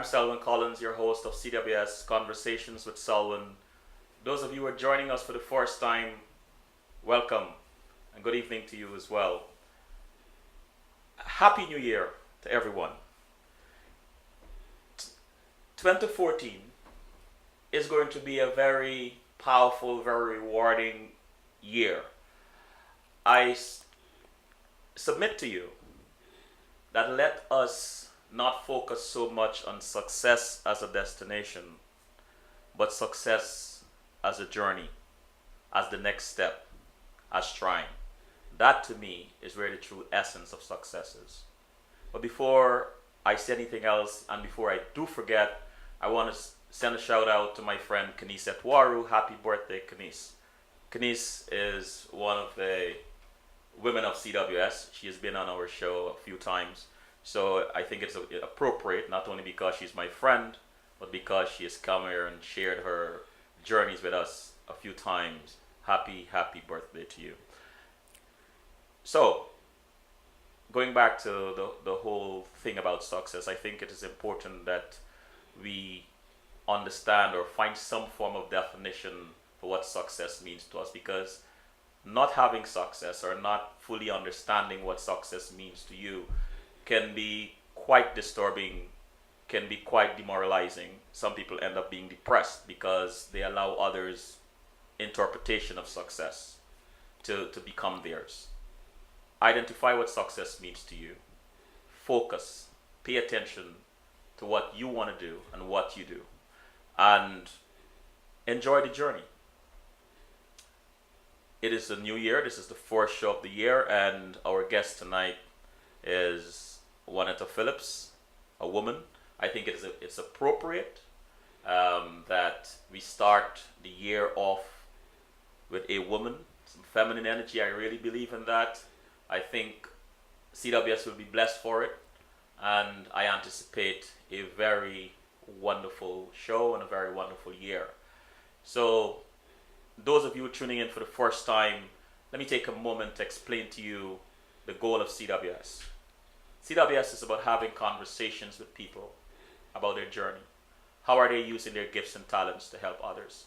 Selwyn Collins, your host of CWS Conversations with Selwyn. Those of you who are joining us for the first time, welcome and good evening to you as well. Happy New Year to everyone. 2014 is going to be a very powerful, very rewarding year. I submit to you that let us not focus so much on success as a destination, but success as a journey, as the next step, as trying. That to me is where the true essence of success is. But before I say anything else, and before I do forget, I want to send a shout out to my friend Kenise Etwaru. Happy birthday, Kenise. Kenise is one of the women of CWS. She has been on our show a few times. So I think it's appropriate, not only because she's my friend, but because she has come here and shared her journeys with us a few times. Happy birthday to you. So, going back to the whole thing about success, I think it is important that we understand or find some form of definition for what success means to us, because not having success or not fully understanding what success means to you can be quite disturbing, can be quite demoralizing. Some people end up being depressed because they allow others' interpretation of success to become theirs. Identify what success means to you. Focus, pay attention to what you want to do and what you do, and enjoy the journey. It is a new year. This is the first show of the year, and our guest tonight is Wannetta Phillips, a woman. I think it's appropriate that we start the year off with a woman, some feminine energy. I really believe in that. I think CWS will be blessed for it, and I anticipate a very wonderful show and a very wonderful year. So, those of you tuning in for the first time, let me take a moment to explain to you the goal of CWS. CWS is about having conversations with people about their journey. How are they using their gifts and talents to help others?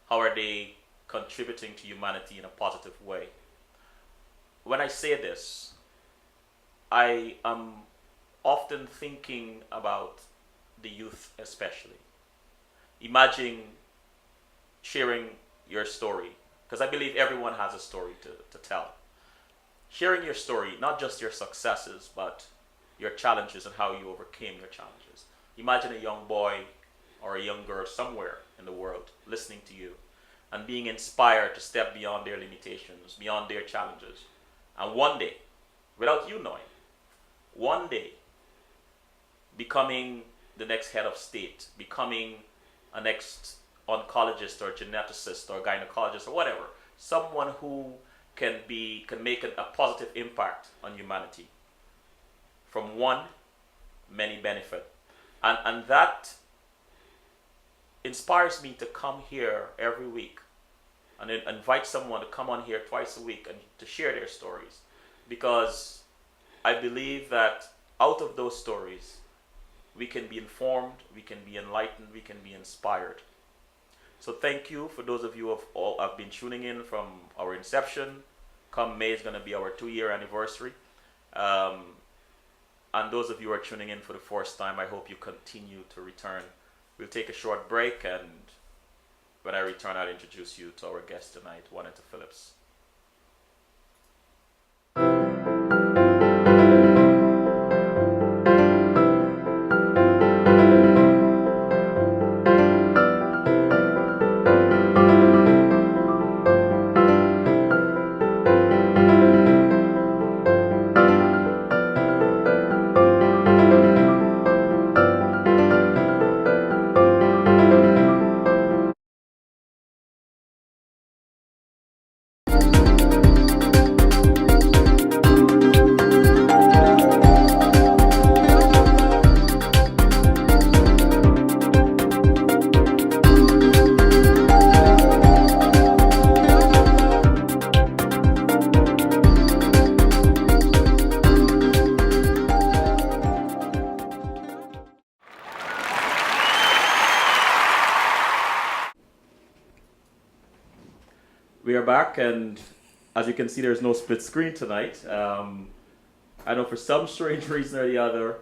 How are they contributing to humanity in a positive way? When I say this, I am often thinking about the youth especially. Imagine sharing your story, because I believe everyone has a story to tell. Sharing your story, not just your successes, but your challenges and how you overcame your challenges. Imagine a young boy or a young girl somewhere in the world listening to you and being inspired to step beyond their limitations, beyond their challenges. And one day, without you knowing, one day, becoming the next head of state, becoming a next oncologist or geneticist or gynecologist or whatever, someone who can make a positive impact on humanity. From one, many benefit. And that inspires me to come here every week and invite someone to come on here twice a week and to share their stories. Because I believe that out of those stories, we can be informed, we can be enlightened, we can be inspired. So thank you for those of you who have been tuning in from our inception. Come May is going to be our 2-year anniversary. And those of you who are tuning in for the first time, I hope you continue to return. We'll take a short break, and when I return, I'll introduce you to our guest tonight, Wannetta Phillips. We are back, and as you can see, there's no split screen tonight. I know for some strange reason or the other,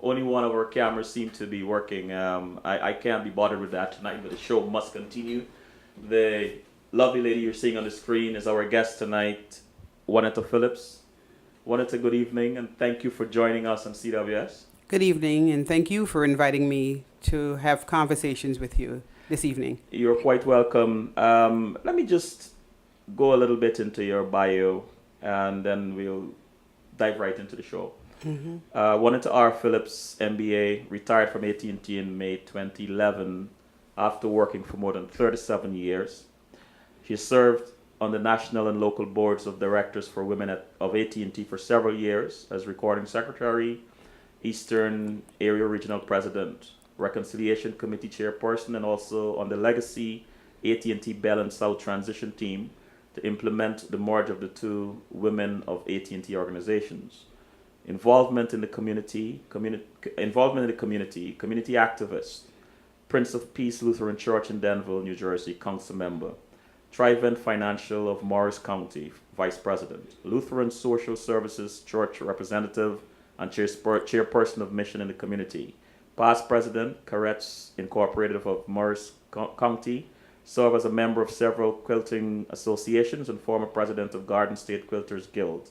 only one of our cameras seem to be working. I can't be bothered with that tonight, but the show must continue. The lovely lady you're seeing on the screen is our guest tonight, Wannetta Phillips. Wannetta, good evening, and thank you for joining us on CWS. Good evening, and thank you for inviting me to have conversations with you this evening. You're quite welcome. Let me just go a little bit into your bio, and then we'll dive right into the show. Wannetta R. Phillips, MBA, retired from AT&T in May 2011 after working for more than 37 years. She served on the national and local boards of directors for women of AT&T for several years as recording secretary, Eastern Area Regional President, Reconciliation Committee Chairperson, and also on the legacy AT&T Bell and South transition team to implement the merge of the two women of AT&T organizations. Involvement in the community, community activist, Prince of Peace Lutheran Church in Denville, New Jersey, council member, Trivent Financial of Morris County, vice president, Lutheran Social Services Church representative, and chairperson of mission in the community. Past president, Carets Incorporated of Morris County, served as a member of several quilting associations and former president of Garden State Quilters Guild.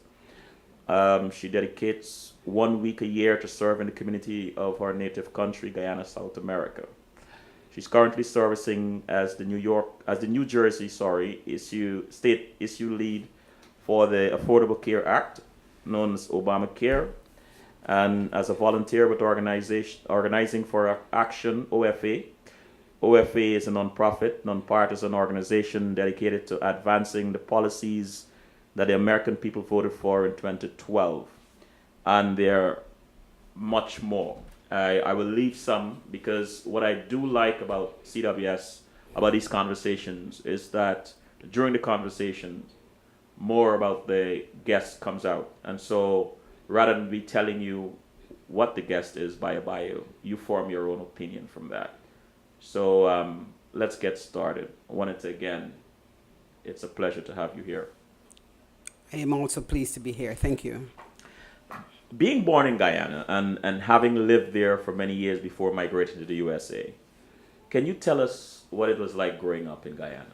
She dedicates 1 week a year to serve in the community of her native country, Guyana, South America. She's currently servicing as the New Jersey state issue lead for the Affordable Care Act, known as Obamacare, and as a volunteer with Organizing for Action, OFA. OFA is a nonpartisan organization dedicated to advancing the policies that the American people voted for in 2012. And there are much more. I will leave some because what I do like about CWS, about these conversations, is that during the conversations, more about the guest comes out. And so rather than be telling you what the guest is by a bio, you form your own opinion from that. So let's get started. I wanted to, again, it's a pleasure to have you here. I am also pleased to be here. Thank you. Being born in Guyana and having lived there for many years before migrating to the USA, can you tell us what it was like growing up in Guyana?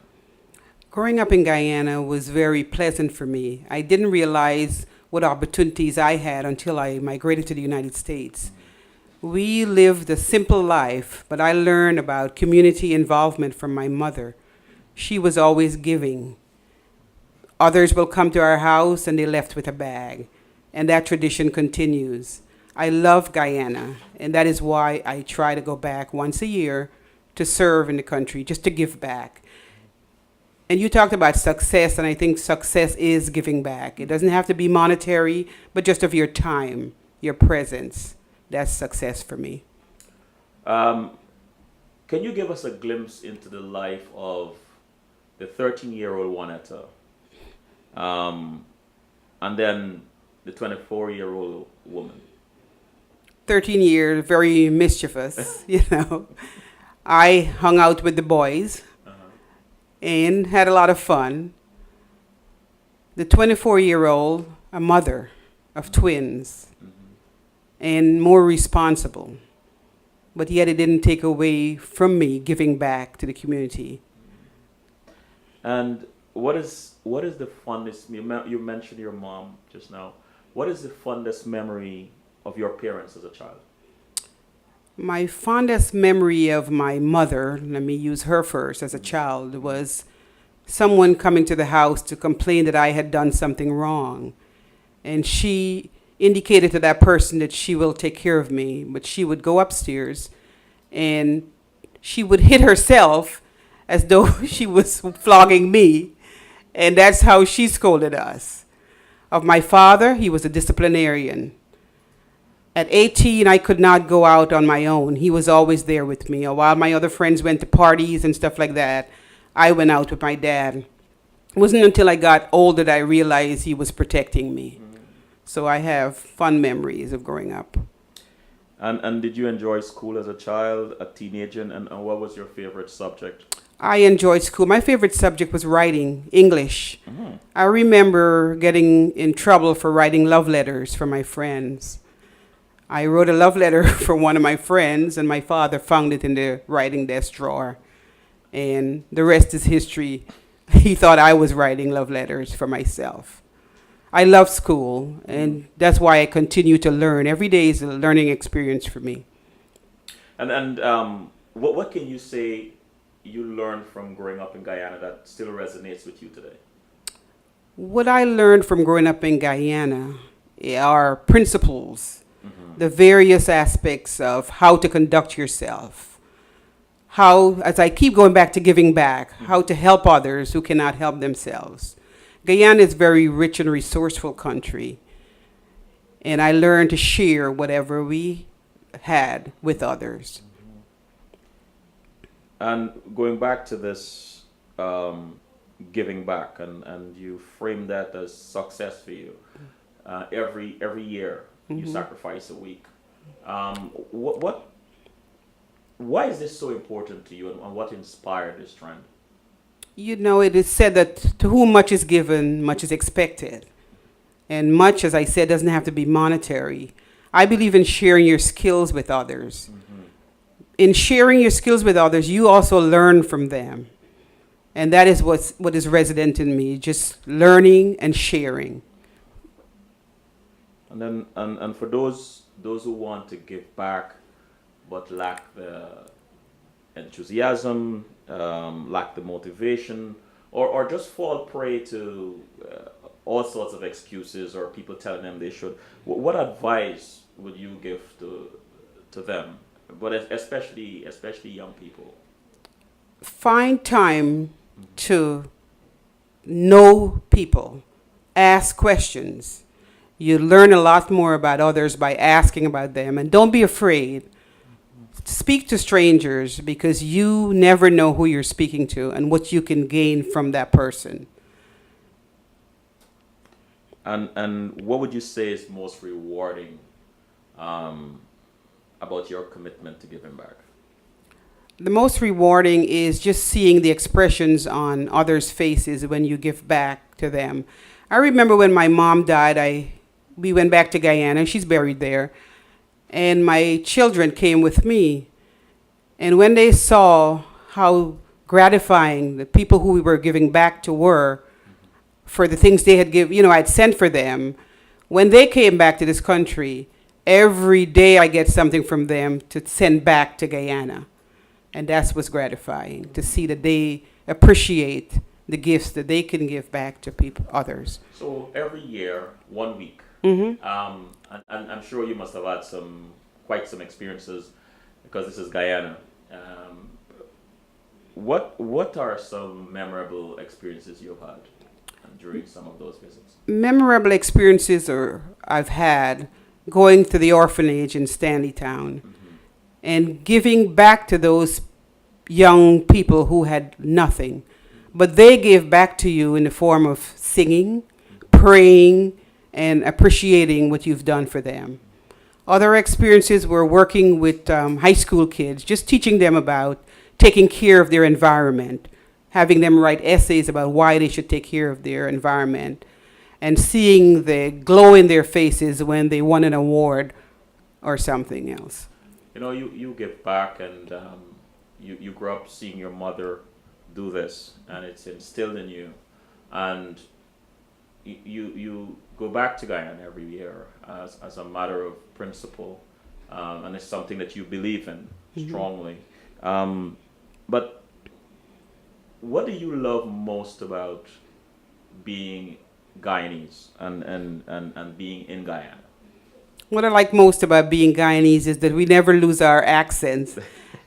Growing up in Guyana was very pleasant for me. I didn't realize what opportunities I had until I migrated to the United States. We lived a simple life, but I learned about community involvement from my mother. She was always giving. Others will come to our house and they left with a bag. And that tradition continues. I love Guyana, and that is why I try to go back once a year to serve in the country, just to give back. And you talked about success, and I think success is giving back. It doesn't have to be monetary, but just of your time, your presence. That's success for me. Can you give us a glimpse into the life of the 13-year-old Wannetta, and then the 24-year-old woman? 13 years, very mischievous, I hung out with the boys and had a lot of fun. The 24-year-old, a mother of twins, and more responsible. But yet it didn't take away from me giving back to the community. And what is the fondest, you mentioned your mom just now. What is the fondest memory of your parents as a child? My fondest memory of my mother, let me use her first, as a child, was someone coming to the house to complain that I had done something wrong. And she indicated to that person that she will take care of me, but she would go upstairs and she would hit herself as though she was flogging me. And that's how she scolded us. Of my father, he was a disciplinarian. At 18, I could not go out on my own. He was always there with me. While my other friends went to parties and stuff like that, I went out with my dad. It wasn't until I got older that I realized he was protecting me. So I have fun memories of growing up. And did you enjoy school as a child, a teenager, and what was your favorite subject? I enjoyed school. My favorite subject was writing, English. Mhm. I remember getting in trouble for writing love letters for my friends. I wrote a love letter for one of my friends, and my father found it in the writing desk drawer. And the rest is history. He thought I was writing love letters for myself. I love school, and that's why I continue to learn. Every day is a learning experience for me. And what can you say you learned from growing up in Guyana that still resonates with you today? What I learned from growing up in Guyana are principles, Hmm. the various aspects of how to conduct yourself, how, as I keep going back to giving back, how to help others who cannot help themselves. Guyana is a very rich and resourceful country, and I learned to share whatever we had with others. And going back to this giving back, and you frame that as success for you. Every year you sacrifice a week. What why is this so important to you, and what inspired this trend? You know, it is said that to whom much is given, much is expected. And much, as I said, doesn't have to be monetary. I believe in sharing your skills with others. Hmm. In sharing your skills with others, you also learn from them. And that is what is resident in me, just learning and sharing. And then and for those who want to give back but lack the enthusiasm, lack the motivation, or just fall prey to all sorts of excuses or people telling them they should. What advice would you give to them? But especially young people. Find time to know people, ask questions. You learn a lot more about others by asking about them, and don't be afraid. Speak to strangers because you never know who you're speaking to and what you can gain from that person. And what would you say is most rewarding um, about your commitment to giving back? The most rewarding is just seeing the expressions on others' faces when you give back to them. I remember when my mom died, we went back to Guyana. She's buried there. And my children came with me. And when they saw how gratifying the people who we were giving back to were for the things they had I'd sent for them, when they came back to this country, every day I get something from them to send back to Guyana. And that's what's gratifying, to see that they appreciate the gifts that they can give back to people, others. So every year, 1 week. Mm-hmm. And I'm sure you must have had quite some experiences because this is Guyana. Um, what are some memorable experiences you've had during some of those visits? Memorable experiences I've had going to the orphanage in Stanleytown and giving back to those young people who had nothing. But they gave back to you in the form of singing, praying, and appreciating what you've done for them. Other experiences were working with high school kids, just teaching them about taking care of their environment, having them write essays about why they should take care of their environment, and seeing the glow in their faces when they won an award or something else. You know, you give back, and you grew up seeing your mother do this, and it's instilled in you, and you go back to Guyana every year as a matter of principle, and it's something that you believe in strongly. But what do you love most about being Guyanese and being in Guyana? What I like most about being Guyanese is that we never lose our accents.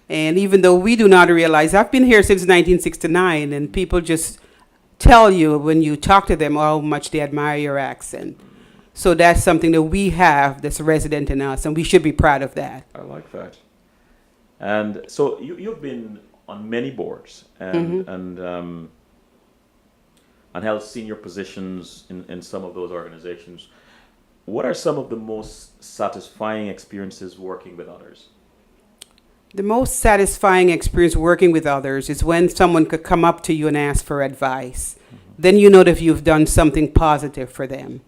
And even though we do not realize, I've been here since 1969, and people just tell you when you talk to them how much they admire your accent. So that's something that we have that's resident in us, and we should be proud of that. I like that. And so you've been on many boards and held senior positions in some of those organizations. What are some of the most satisfying experiences working with others? The most satisfying experience working with others is when someone could come up to you and ask for advice. Then you know that you've done something positive for them.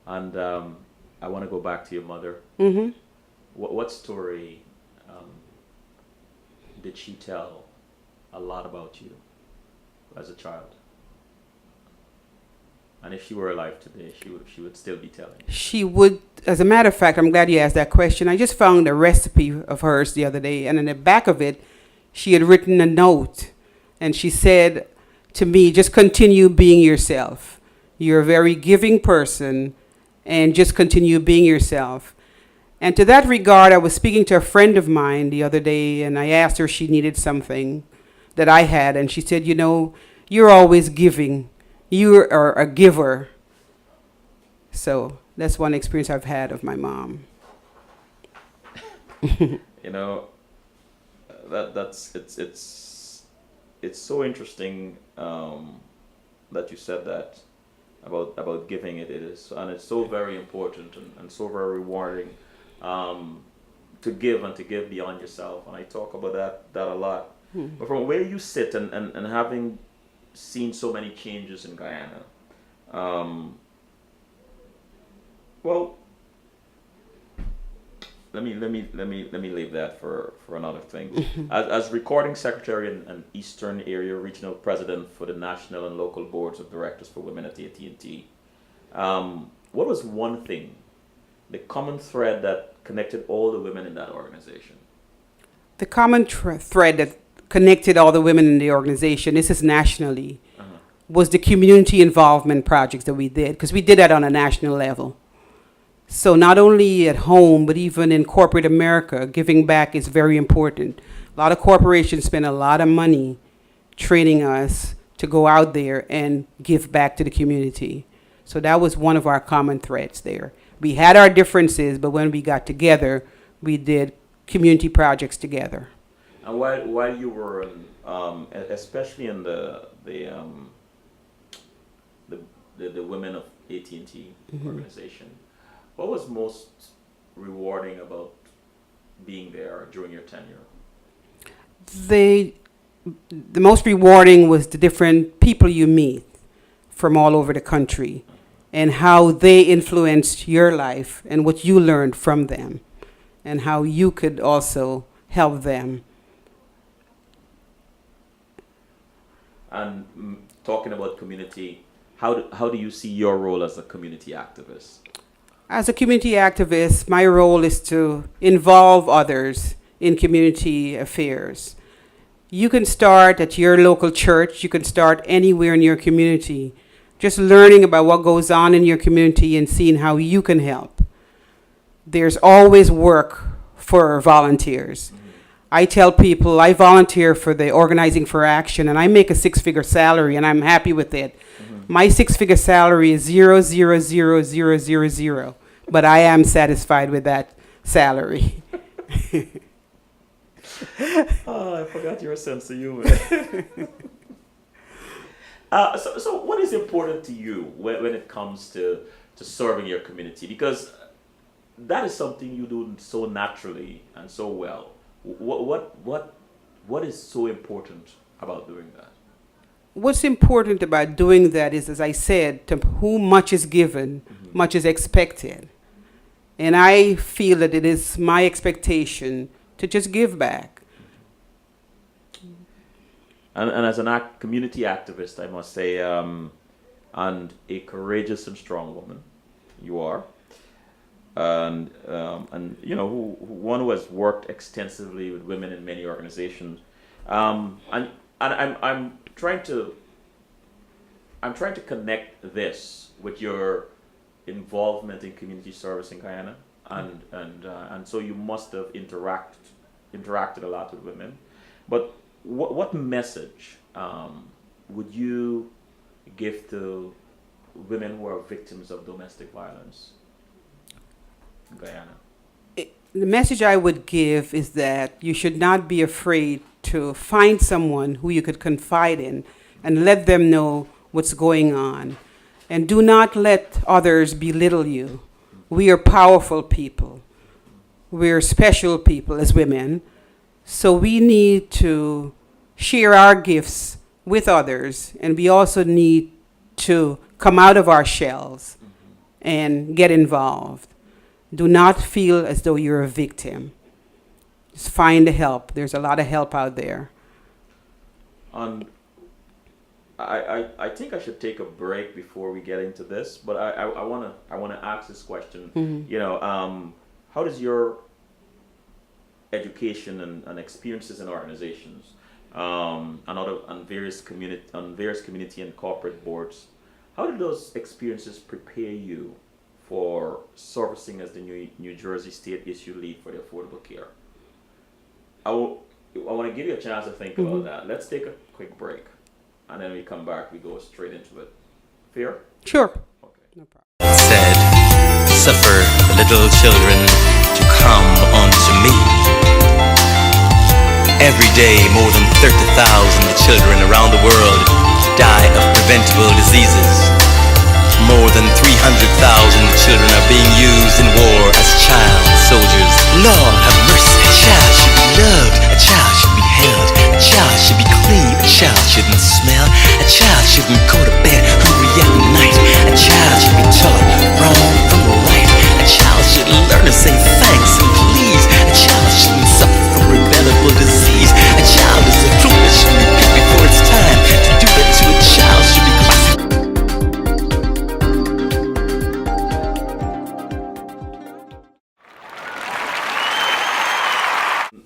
And I want to go back to your mother. Hmm. What story did she tell a lot about you as a child? And if she were alive today, she would still be telling. She would, as a matter of fact, I'm glad you asked that question. I just found a recipe of hers the other day, and in the back of it, she had written a note, and she said to me, just continue being yourself. You're a very giving person, and just continue being yourself. And to that regard, I was speaking to a friend of mine the other day, and I asked her if she needed something that I had, and she said, you know, you're always giving. You are a giver. So that's one experience I've had of my mom. You know, it's so interesting that you said that about giving. It is, and it's so very important and so very rewarding to give and to give beyond yourself. And I talk about that a lot. But from where you sit and having seen so many changes in Guyana, well, let me leave that for another thing. As recording secretary and Eastern Area Regional President for the National and Local Boards of Directors for Women at AT&T, what was one thing, the common thread that connected all the women in that organization? The common thread that connected all the women in the organization, this is nationally, was the community involvement projects that we did, because we did that on a national level. So not only at home, but even in corporate America, giving back is very important. A lot of corporations spend a lot of money training us to go out there and give back to the community. So that was one of our common threads there. We had our differences, but when we got together, we did community projects together. And while you were, especially in the women of AT&T organization, what was most rewarding about being there during your tenure? The most rewarding was the different people you meet from all over the country and how they influenced your life and what you learned from them and how you could also help them. And talking about community, how do you see your role as a community activist? As a community activist, my role is to involve others in community affairs. You can start at your local church. You can start anywhere in your community. Just learning about what goes on in your community and seeing how you can help. There's always work for volunteers. I tell people I volunteer for the Organizing for Action, and I make a 6-figure salary, and I'm happy with it. My 6-figure salary is 0.00000, but I am satisfied with that salary. Oh, I forgot your sense of humor. So what is important to you when it comes to serving your community? Because that is something you do so naturally and so well. What is so important about doing that? What's important about doing that is, as I said, to whom much is given, much is expected. And I feel that it is my expectation to just give back. And as a community activist, I must say, and a courageous and strong woman, you are. And you know, one who has worked extensively with women in many organizations, and I'm trying to connect this with your involvement in community service in Guyana, and so you must have interacted a lot with women. But what message would you give to women who are victims of domestic violence? Guyana. The message I would give is that you should not be afraid to find someone who you could confide in and let them know what's going on. And do not let others belittle you. We are powerful people. we're special people as women. So we need to share our gifts with others, and we also need to come out of our shells and get involved. Do not feel as though you're a victim. Just find the help. There's a lot of help out there. On I think I should take a break before we get into this, but I wanna ask this question. You know, how does your education and experiences in organizations, and various community and corporate boards, how did those experiences prepare you for servicing as the New Jersey State Issue Lead for the Affordable Care? I want to give you a chance to think about that. Let's take a quick break, and then we come back. We go straight into it. Fair? Sure. Okay. No problem. Said, suffer the little children to come unto me. Every day, more than 30,000 children around the world die of preventable diseases. More than 300,000 children are being used in war as child soldiers. Lord have mercy. A child should be loved. A child should be held. A child should be clean. A child shouldn't smell. A child shouldn't go to bed hungry at night. A child should be taught wrong from right. A child should learn to say thanks and please. A child shouldn't suffer from preventable disease. A child is a fruit that should be picked before it's time. To do that to a child should be classified.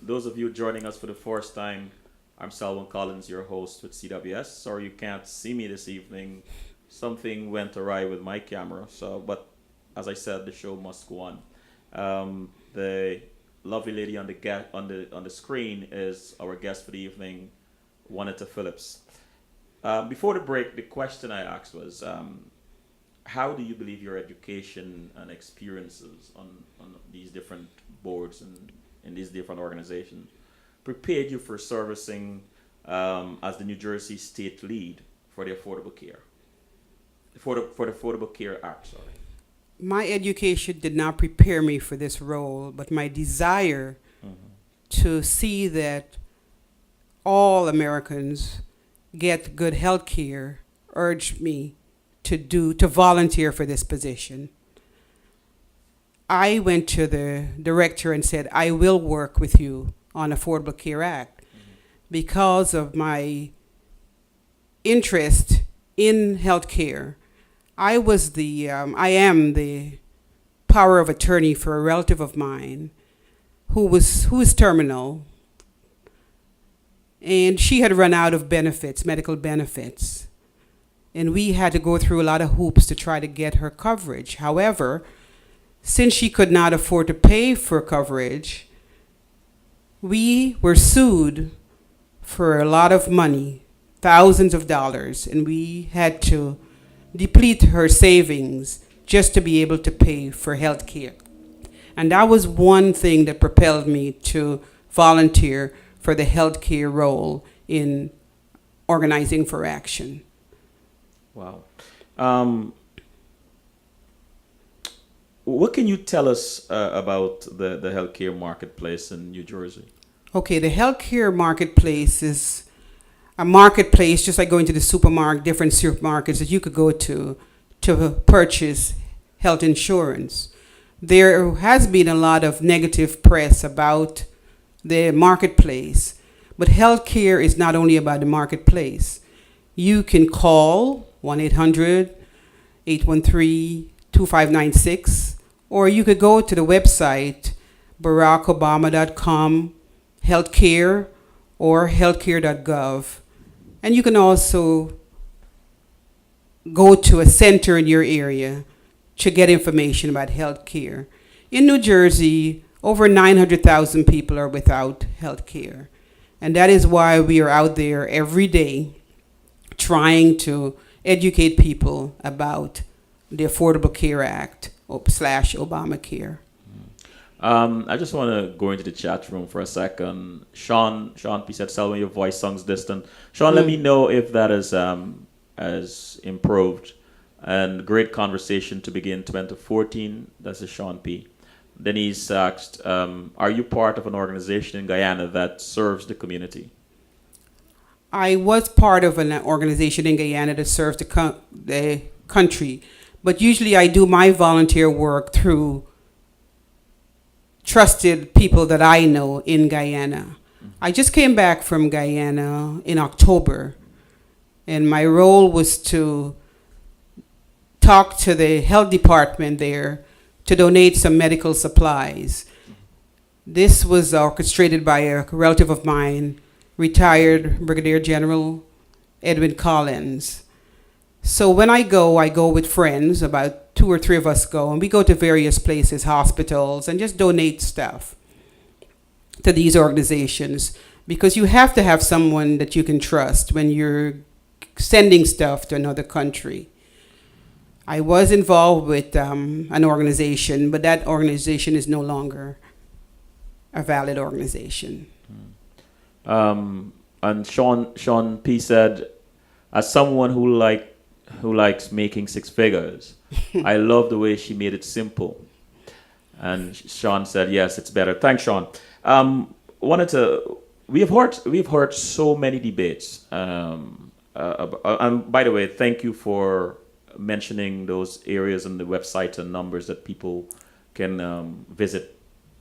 Those of you joining us for the first time, I'm Selwyn Collins, your host with CWS. Sorry you can't see me this evening. Something went awry with my camera, but as I said, the show must go on. The lovely lady on the screen is our guest for the evening, Wannetta Phillips. Before the break, the question I asked was, how do you believe your education and experiences on these different boards and in these different organizations prepared you for servicing as the New Jersey State Lead for the Affordable Care, for the Affordable Care Act? Sorry. My education did not prepare me for this role, but my desire to see that all Americans get good health care urged me to volunteer for this position. I went to the director and said, I will work with you on Affordable Care Act because of my interest in health care. I am the power of attorney for a relative of mine who is terminal, and she had run out of medical benefits, and we had to go through a lot of hoops to try to get her coverage. However, since she could not afford to pay for coverage, we were sued for a lot of money, thousands of dollars, and we had to deplete her savings just to be able to pay for health care. And that was one thing that propelled me to volunteer for the health care role in Organizing for Action. Wow. What can you tell us about the healthcare marketplace in New Jersey? Okay, the healthcare marketplace is a marketplace just like going to the supermarket, different supermarkets that you could go to purchase health insurance. There has been a lot of negative press about the marketplace, but healthcare is not only about the marketplace. You can call 1-800-813-2596, or you could go to the website barackobama.com healthcare or healthcare.gov, and you can also go to a center in your area to get information about healthcare. In New Jersey, over 900,000 people are without healthcare, and that is why we are out there every day trying to educate people about the Affordable Care Act / Obamacare. I just want to go into the chat room for a second. Sean P said, "Selma, your voice sounds distant." Sean, let me know if that has improved. And great conversation to begin 2014. That's a Sean P. Denise asked, are you part of an organization in Guyana that serves the community? I was part of an organization in Guyana that serves the country, but usually I do my volunteer work through trusted people that I know in Guyana. I just came back from Guyana in October, and my role was to talk to the health department there to donate some medical supplies. This was orchestrated by a relative of mine, retired Brigadier General Edwin Collins. So when I go with friends, about 2 or 3 of us go, and we go to various places, hospitals, and just donate stuff to these organizations, because you have to have someone that you can trust when you're sending stuff to another country. I was involved with an organization, but that organization is no longer a valid organization. And Sean P said, as someone who likes making 6 figures, I love the way she made it simple. And Sean said, yes, it's better. Thanks, Sean. We've heard so many debates. And by the way, thank you for mentioning those areas and the websites and numbers that people can visit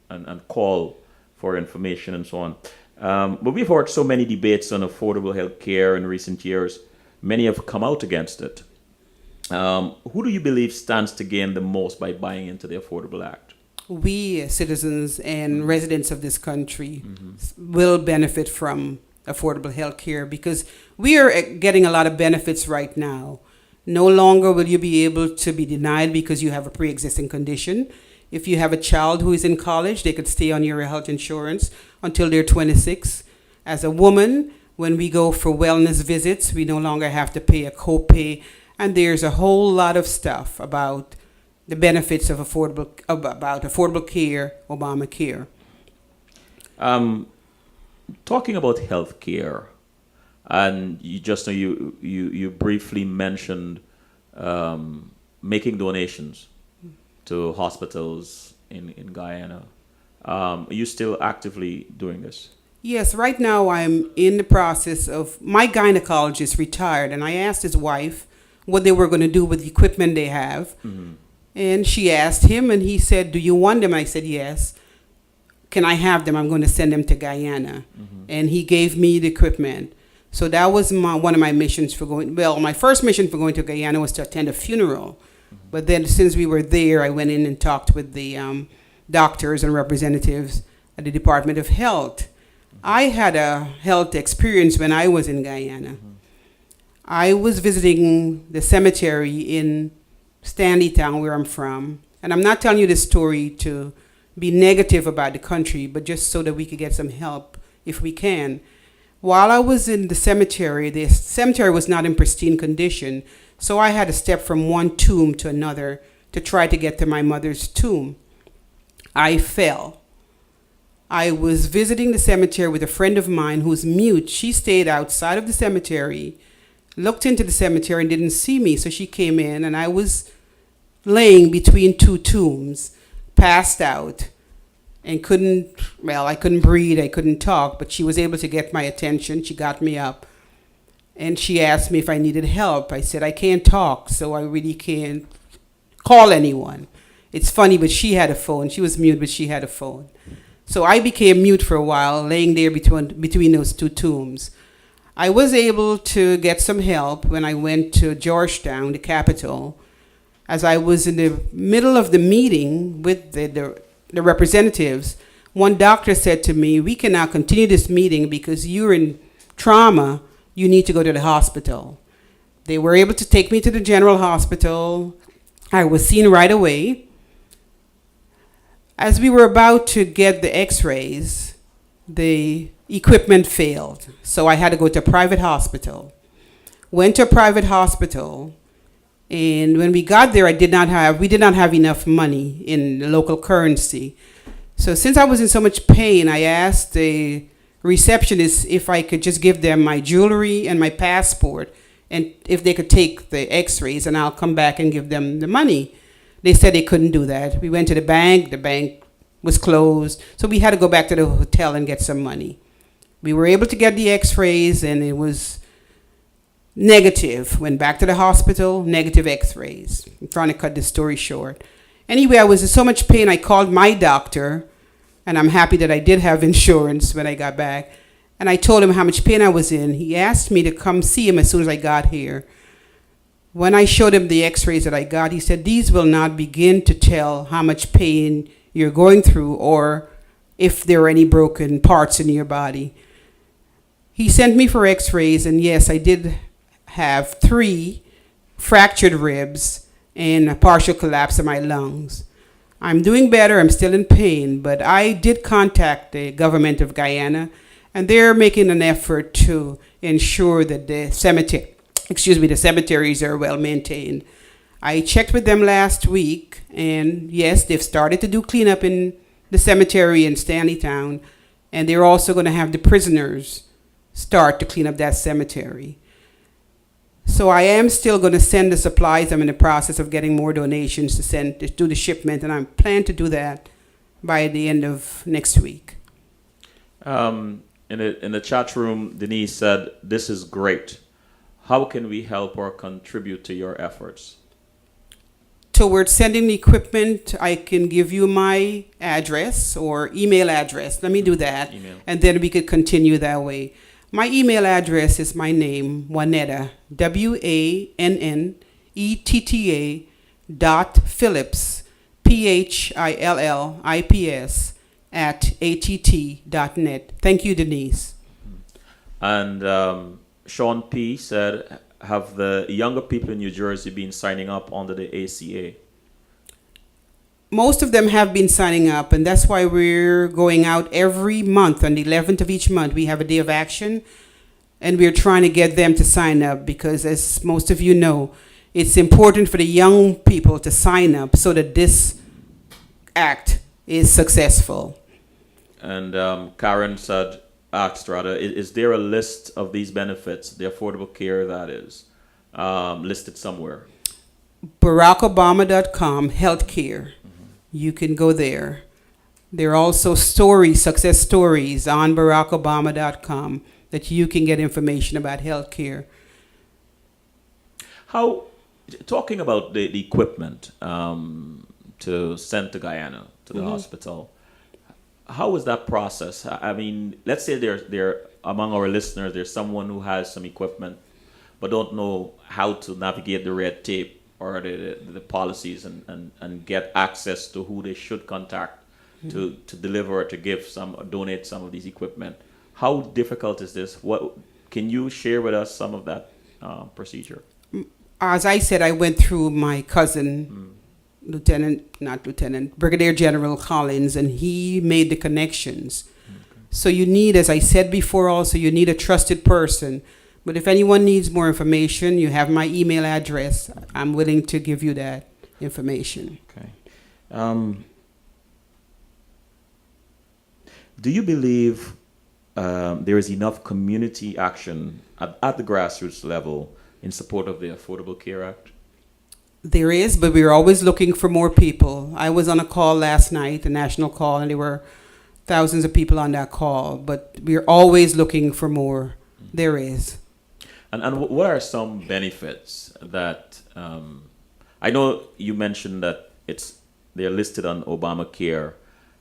and call for information and so on. But we've heard so many debates on affordable health care in recent years. Many have come out against it. Who do you believe stands to gain the most by buying into the Affordable Act? We as citizens and residents of this country will benefit from affordable health care, because we are getting a lot of benefits right now. No longer will you be able to be denied because you have a pre-existing condition. If you have a child who is in college, they could stay on your health insurance until they're 26. As a woman, when we go for wellness visits, we no longer have to pay a copay. And there's a whole lot of stuff about the benefits of affordable care, Obamacare. Talking about health care, and you briefly mentioned making donations to hospitals in Guyana. Are you still actively doing this? Yes, right now I'm in the process of, my gynecologist retired, and I asked his wife what they were going to do with the equipment they have. And she asked him, and he said, do you want them? I said, yes. Can I have them? I'm going to send them to Guyana. And he gave me the equipment. So that was one of my missions for going. Well, my first mission for going to Guyana was to attend a funeral. But then since we were there, I went in and talked with the doctors and representatives at the Department of Health. I had a health experience when I was in Guyana. I was visiting the cemetery in Stanley Town, where I'm from. And I'm not telling you this story to be negative about the country, but just so that we could get some help if we can. While I was in the cemetery was not in pristine condition, so I had to step from one tomb to another to try to get to my mother's tomb. I fell. I was visiting the cemetery with a friend of mine who's mute. She stayed outside of the cemetery, looked into the cemetery and didn't see me, so she came in, and I was laying between 2 tombs, passed out, and I couldn't breathe, I couldn't talk, but she was able to get my attention. She got me up, and she asked me if I needed help. I said, I can't talk, so I really can't call anyone. It's funny, but she had a phone. She was mute, but she had a phone. So I became mute for a while, laying there between those 2 tombs. I was able to get some help when I went to Georgetown, the capital. As I was in the middle of the meeting with the representatives, one doctor said to me, we cannot continue this meeting because you're in trauma. You need to go to the hospital. They were able to take me to the general hospital. I was seen right away. As we were about to get the x-rays, the equipment failed. So I had to go to a private hospital. Went to a private hospital. And when we got there, we did not have enough money in the local currency. So since I was in so much pain, I asked the receptionist if I could just give them my jewelry and my passport, and if they could take the x-rays, and I'll come back and give them the money. They said they couldn't do that. We went to the bank was closed. So we had to go back to the hotel and get some money. We were able to get the x-rays and it was negative. Went back to the hospital, negative x-rays. I'm trying to cut this story short. Anyway, I was in so much pain, I called my doctor, and I'm happy that I did have insurance when I got back. And I told him how much pain I was in. He asked me to come see him as soon as I got here. When I showed him the x-rays that I got, he said, these will not begin to tell how much pain you're going through or if there are any broken parts in your body. He sent me for x-rays, and yes, I did have 3 fractured ribs and a partial collapse of my lungs. I'm doing better. I'm still in pain, but I did contact the government of Guyana, and they're making an effort to ensure that the cemeteries are well maintained. I checked with them last week, and yes, they've started to do cleanup in the cemetery in Stanleytown, and they're also going to have the prisoners start to clean up that cemetery. So I am still going to send the supplies. I'm in the process of getting more donations to send to do the shipment, and I plan to do that by the end of next week. In the chat room, Denise said, "This is great. How can we help or contribute to your efforts?" Towards sending the equipment, I can give you my address or email address. Let me do that, Email. and then we could continue that way. My email address is my name, Wannetta, WANNETTA .Phillips, PHILLIPS @att.net. Thank you, Denise. And Sean P. said, have the younger people in New Jersey been signing up under the ACA? Most of them have been signing up, and that's why we're going out every month. On the 11th of each month, we have a day of action, and we're trying to get them to sign up because, as most of you know, it's important for the young people to sign up so that this act is successful. And Karen said, asked rather, is there a list of these benefits, the affordable care that is, listed somewhere? BarackObama.com, healthcare. You can go there. There are also success stories on BarackObama.com that you can get information about healthcare. Talking about the equipment to send to Guyana, to the hospital, how is that process? I mean, let's say there among our listeners, there's someone who has some equipment but don't know how to navigate the red tape or the policies and get access to who they should contact to deliver or to give donate some of these equipment. How difficult is this? What can you share with us some of that procedure? As I said, I went through my cousin, Brigadier General Collins, and he made the connections. Okay. So you need, as I said before also, you need a trusted person. But if anyone needs more information, you have my email address. I'm willing to give you that information. Okay. Do you believe there is enough community action at the grassroots level in support of the Affordable Care Act? There is, but we're always looking for more people. I was on a call last night, a national call, and there were thousands of people on that call. But we're always looking for more. There is. And what are some benefits that I know you mentioned that they're listed on Obamacare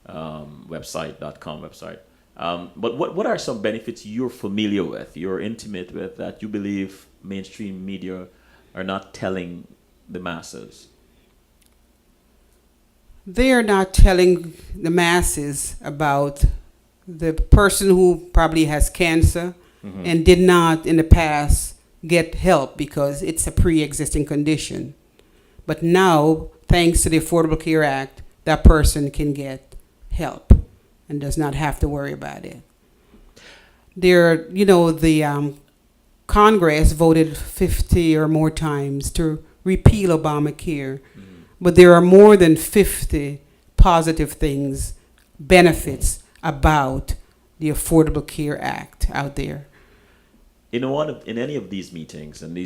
website.com website. But what are some benefits you're familiar with, you're intimate with, that you believe mainstream media are not telling the masses? They are not telling the masses about the person who probably has cancer and did not in the past get help because it's a pre-existing condition. But now, thanks to the Affordable Care Act, that person can get help and does not have to worry about it. The Congress voted 50 or more times to repeal Obamacare, but there are more than 50 positive things, benefits about the Affordable Care Act out there. In any of these meetings and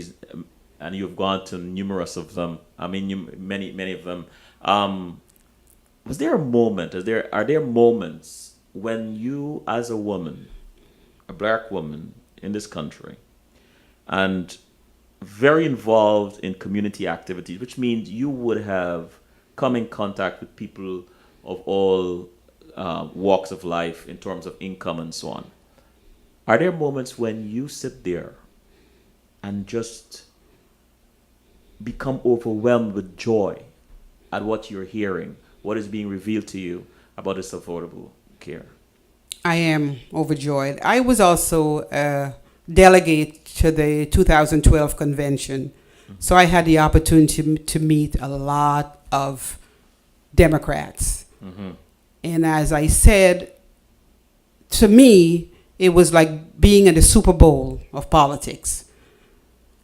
you've gone to numerous of them. I mean, many of them. Was there a moment? Are there moments when you, as a woman, a black woman in this country, and very involved in community activities, which means you would have come in contact with people of all walks of life in terms of income and so on. Are there moments when you sit there and just become overwhelmed with joy at what you're hearing, what is being revealed to you about this affordable care? I am overjoyed. I was also a delegate to the 2012 convention, so I had the opportunity to meet a lot of Democrats. And as I said, to me, it was like being in the Super Bowl of politics.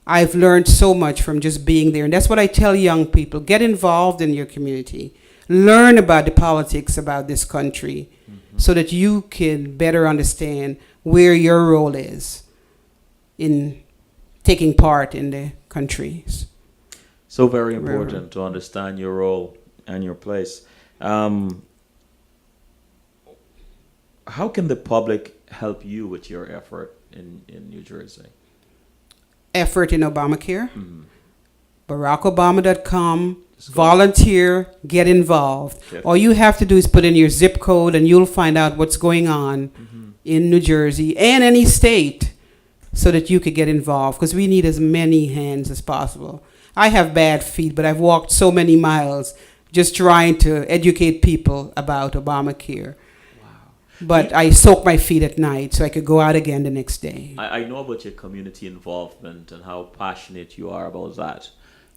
I've learned so much from just being there. And that's what I tell young people. Get involved in your community. Learn about the politics about this country so that you can better understand where your role is in taking part in the country. So very important to understand your role and your place. How can the public help you with your effort in New Jersey? Effort in Obamacare. BarackObama.com. Volunteer, get involved. Okay. All you have to do is put in your zip code and you'll find out what's going on in New Jersey and any state so that you could get involved, because we need as many hands as possible. I have bad feet, but I've walked so many miles just trying to educate people about Obamacare. But I soak my feet at night so I could go out again the next day. I know about your community involvement and how passionate you are about that.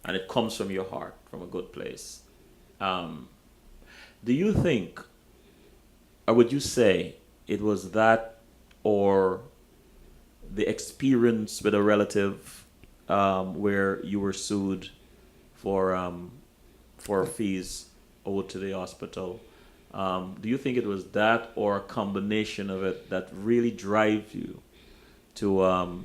And it comes from your heart, from a good place. Do you think, or would you say, it was that or the experience with a relative where you were sued for fees owed to the hospital? Do you think it was that or a combination of it that really drives you to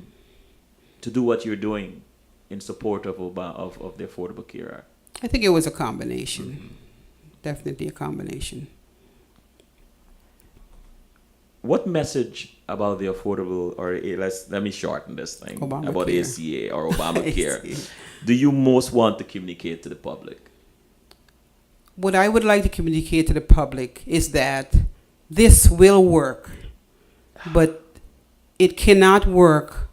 do what you're doing in support of the Affordable Care Act? I think it was a combination. Definitely a combination. What message about the affordable, or let me shorten this thing, Obamacare. About ACA or Obamacare, ACA. do you most want to communicate to the public? What I would like to communicate to the public is that this will work, but it cannot work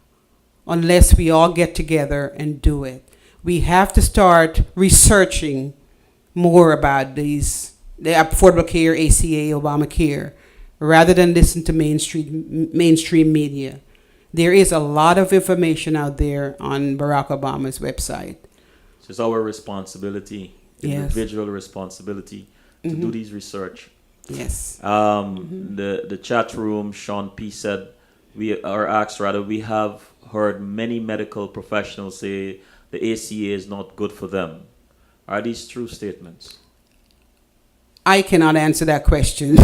unless we all get together and do it. We have to start researching more about the Affordable Care, ACA, Obamacare, rather than listen to mainstream media. There is a lot of information out there on Barack Obama's website. So it's our responsibility, Yes. individual responsibility, to do these research. Yes. The chat room, Sean P said, we have heard many medical professionals say the ACA is not good for them. Are these true statements? I cannot answer that question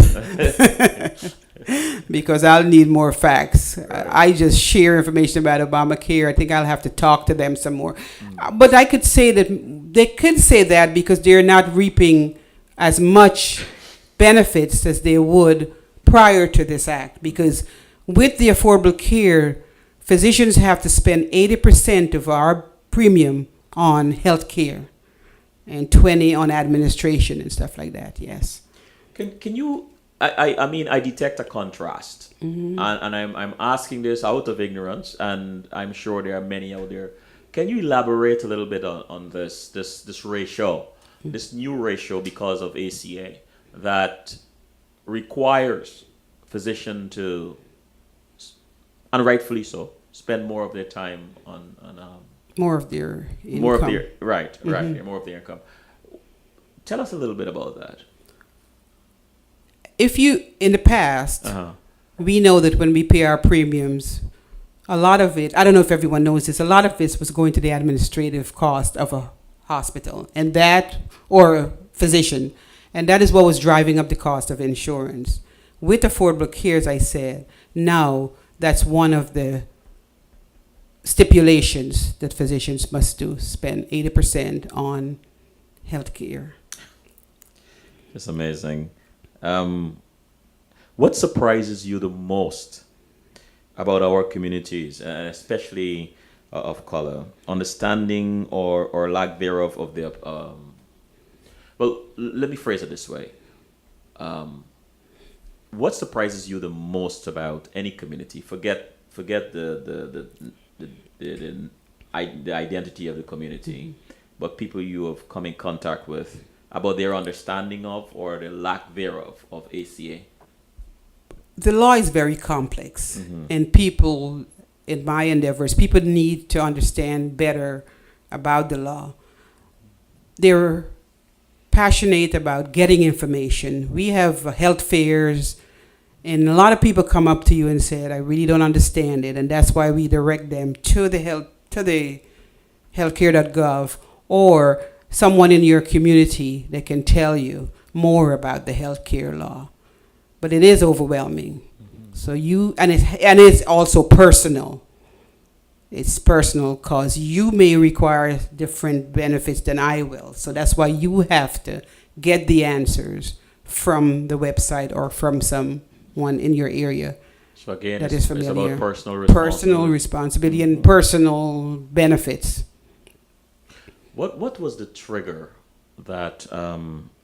because I'll need more facts. Right. I just share information about Obamacare. I think I'll have to talk to them some more. But I could say that they could say that because they're not reaping as much benefits as they would prior to this act. Because with the Affordable Care, physicians have to spend 80% of our premium on health care and 20 on administration and stuff like that. Yes. Can you? I mean, I detect a contrast, and I'm asking this out of ignorance, and I'm sure there are many out there. Can you elaborate a little bit on this ratio, this new ratio because of ACA that requires physician to, and rightfully so, spend more of their time on More of their income. more of their more of their income. Tell us a little bit about that. If you, in the past, we know that when we pay our premiums, a lot of it, I don't know if everyone knows this, a lot of this was going to the administrative cost of a hospital and that, or a physician. And that is what was driving up the cost of insurance. With Affordable Care, as I said, now that's one of the stipulations that physicians must do, spend 80% on health care. It's amazing. Um, what surprises you the most about our communities, and especially of color, understanding or lack thereof of their well, let me phrase it this way. Um, what surprises you the most about any community? Forget the identity of the community, but people you have come in contact with about their understanding of or the lack thereof of ACA. The law is very complex, and people, in my endeavors, people need to understand better about the law. They're passionate about getting information. We have health fairs, and a lot of people come up to you and said, "I really don't understand it," and that's why we direct them to the healthcare.gov or someone in your community that can tell you more about the healthcare law. But it is overwhelming. So it's also personal. It's personal because you may require different benefits than I will. So that's why you have to get the answers from the website or from someone in your area So again, that it's, is it's familiar. about personal Personal responsibility. responsibility and personal benefits. What was the trigger that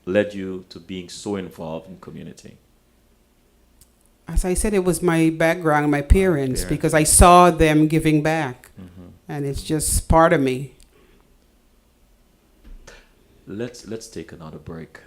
led you to being so involved in community? As I said, it was my background, my parents, Parents. because I saw them giving back, and it's just part of me. Let's take another break.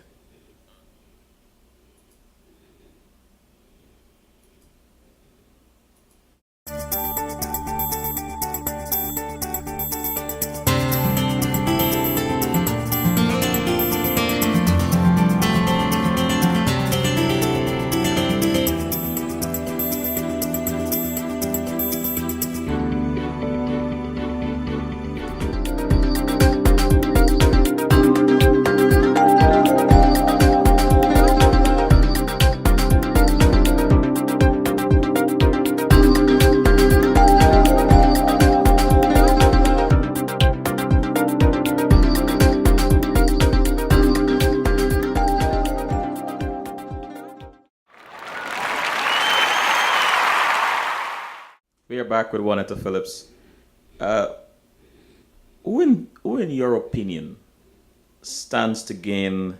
We are back with Wannetta Phillips. Uh, who in your opinion, stands to gain?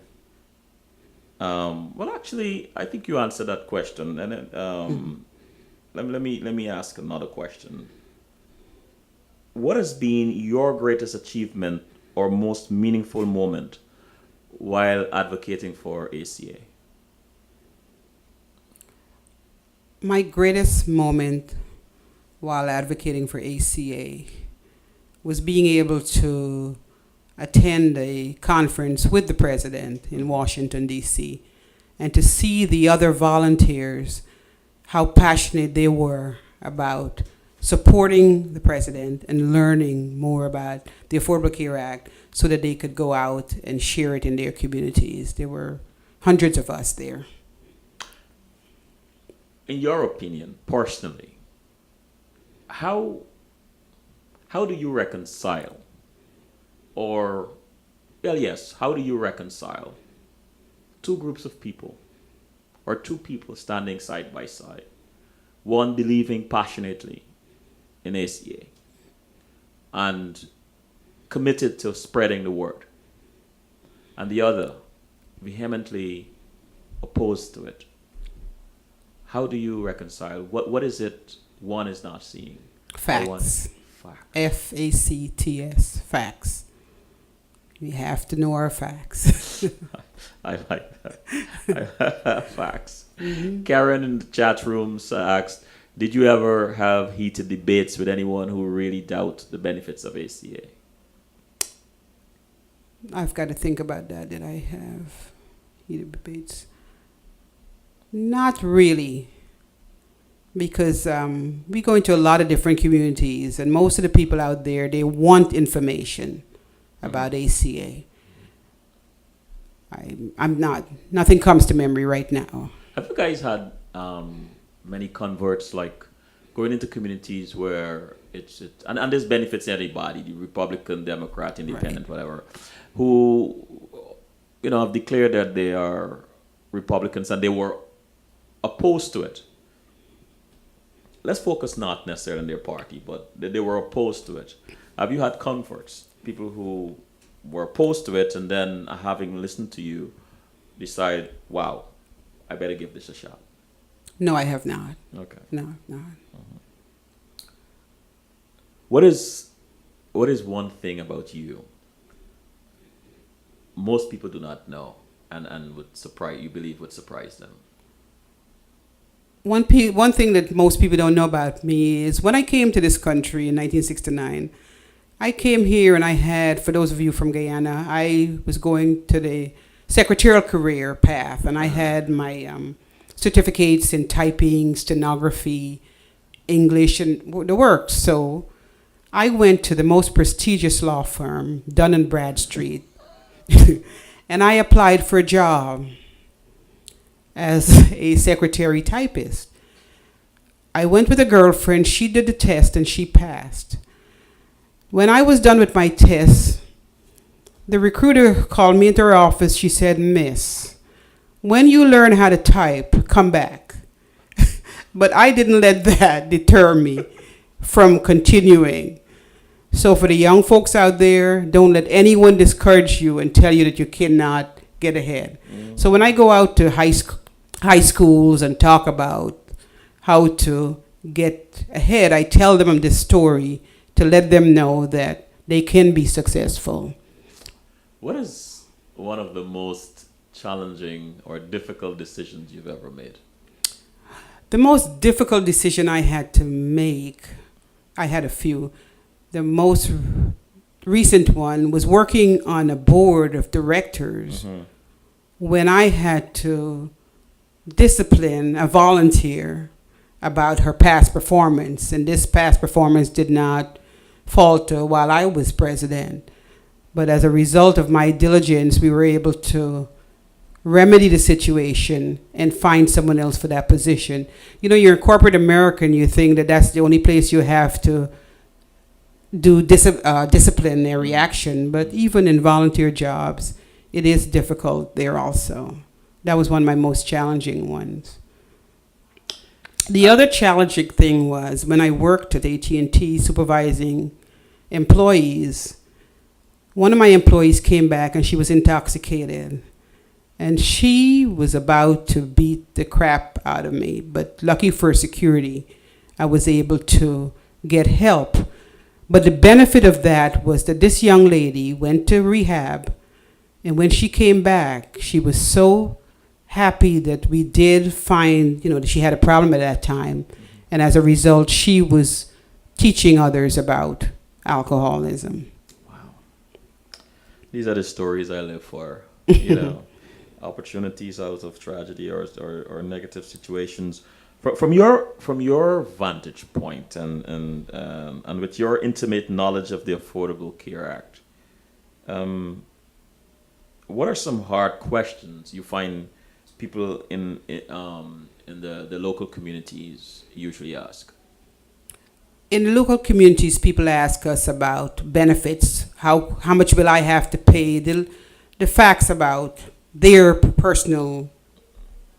Well, actually, I think you answered that question, and then, let me ask another question. What has been your greatest achievement or most meaningful moment while advocating for ACA? My greatest moment while advocating for ACA was being able to attend a conference with the president in Washington, D.C., and to see the other volunteers, how passionate they were about supporting the president and learning more about the Affordable Care Act so that they could go out and share it in their communities. There were hundreds of us there. In your opinion, personally, how do you reconcile, or well, yes, how do you reconcile two groups of people or two people standing side by side, one believing passionately in ACA and committed to spreading the word, and the other vehemently opposed to it? How do you reconcile? What is it one is not seeing? Facts. Facts. Facts. Facts. We have to know our facts. I like that. Facts. Karen in the chat rooms asked, did you ever have heated debates with anyone who really doubt the benefits of ACA? I've got to think about that. Did I have heated debates? Not really, because we go into a lot of different communities, and most of the people out there, they want information about ACA. Nothing comes to memory right now. Have you guys had many converts, like going into communities where and this benefits anybody, the Republican, Democrat, Independent, whatever, who have declared that they are Republicans and they were opposed to it. Let's focus not necessarily on their party, but they were opposed to it. Have you had comforts? People who were opposed to it and then having listened to you decide, wow, I better give this a shot. No, I have not. Okay. No, no. What is one thing about you most people do not know and would surprise them? One thing that most people don't know about me is when I came to this country in 1969, I came here and I had, for those of you from Guyana, I was going to the secretarial career path, and I had my certificates in typing, stenography, English, and the works. So I went to the most prestigious law firm, Dun & Bradstreet, and I applied for a job as a secretary typist. I went with a girlfriend, she did the test, and she passed. When I was done with my test, the recruiter called me into her office. She said, "Miss, when you learn how to type, come back." But I didn't let that deter me from continuing. So for the young folks out there, don't let anyone discourage you and tell you that you cannot get ahead. So when I go out to high schools and talk about how to get ahead, I tell them this story to let them know that they can be successful. What is one of the most challenging or difficult decisions you've ever made? The most difficult decision I had to make, I had a few. The most recent one was working on a board of directors when I had to discipline a volunteer about her past performance, and this past performance did not falter while I was president. But as a result of my diligence, we were able to remedy the situation and find someone else for that position. You know, you're in corporate America and you think that that's the only place you have to do disciplinary action, but even in volunteer jobs, it is difficult there also. That was one of my most challenging ones. The other challenging thing was when I worked at AT&T supervising employees, one of my employees came back and she was intoxicated. And she was about to beat the crap out of me. But lucky for security, I was able to get help. But the benefit of that was that this young lady went to rehab. And when she came back, she was so happy that we did find, that she had a problem at that time. And as a result, she was teaching others about alcoholism. Wow. These are the stories I live for, opportunities out of tragedy or negative situations. From your vantage point and with your intimate knowledge of the Affordable Care Act, what are some hard questions you find people in the local communities usually ask? In the local communities, people ask us about benefits. How much will I have to pay? The facts about their personal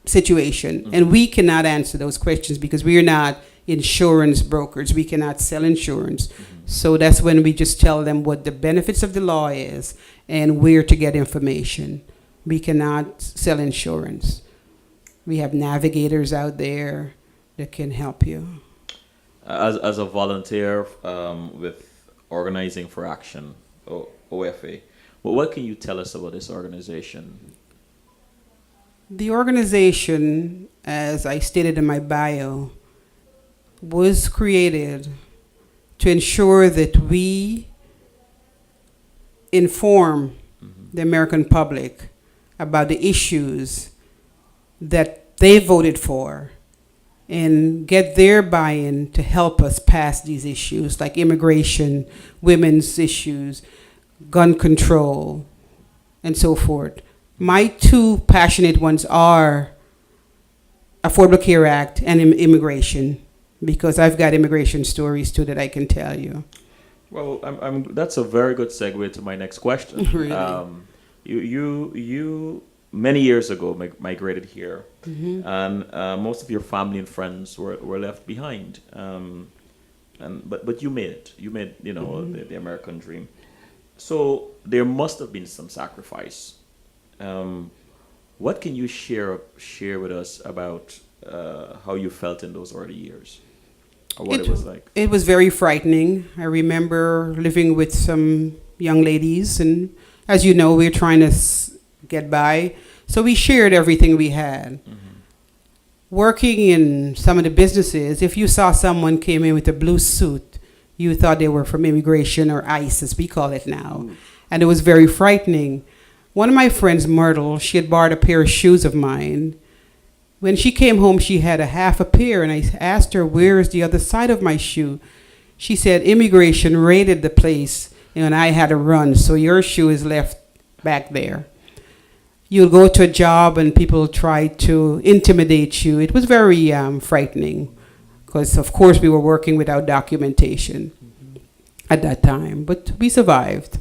situation. And we cannot answer those questions because we are not insurance brokers. We cannot sell insurance. So that's when we just tell them what the benefits of the law is and where to get information. We cannot sell insurance. We have navigators out there that can help you. As a volunteer with Organizing for Action, OFA, what can you tell us about this organization? The organization, as I stated in my bio, was created to ensure that we inform the American public about the issues that they voted for and get their buy-in to help us pass these issues like immigration, women's issues, gun control, and so forth. My two passionate ones are Affordable Care Act and immigration, because I've got immigration stories too that I can tell you. Well, that's a very good segue to my next question. Really? you many years ago migrated here, and most of your family and friends were left behind. But you made it. You made the American dream. So there must have been some sacrifice. What can you share with us about how you felt in those early years, or what it was like? It was very frightening. I remember living with some young ladies, and as you know, we were trying to get by. So we shared everything we had. Working in some of the businesses, if you saw someone came in with a blue suit, you thought they were from immigration or ICE, as we call it now. And it was very frightening. One of my friends, Myrtle, she had borrowed a pair of shoes of mine. When she came home, she had a half a pair, and I asked her, where is the other side of my shoe? She said, immigration raided the place, and I had to run, so your shoe is left back there. You'll go to a job and people try to intimidate you. It was very frightening because, of course, we were working without documentation at that time, but we survived.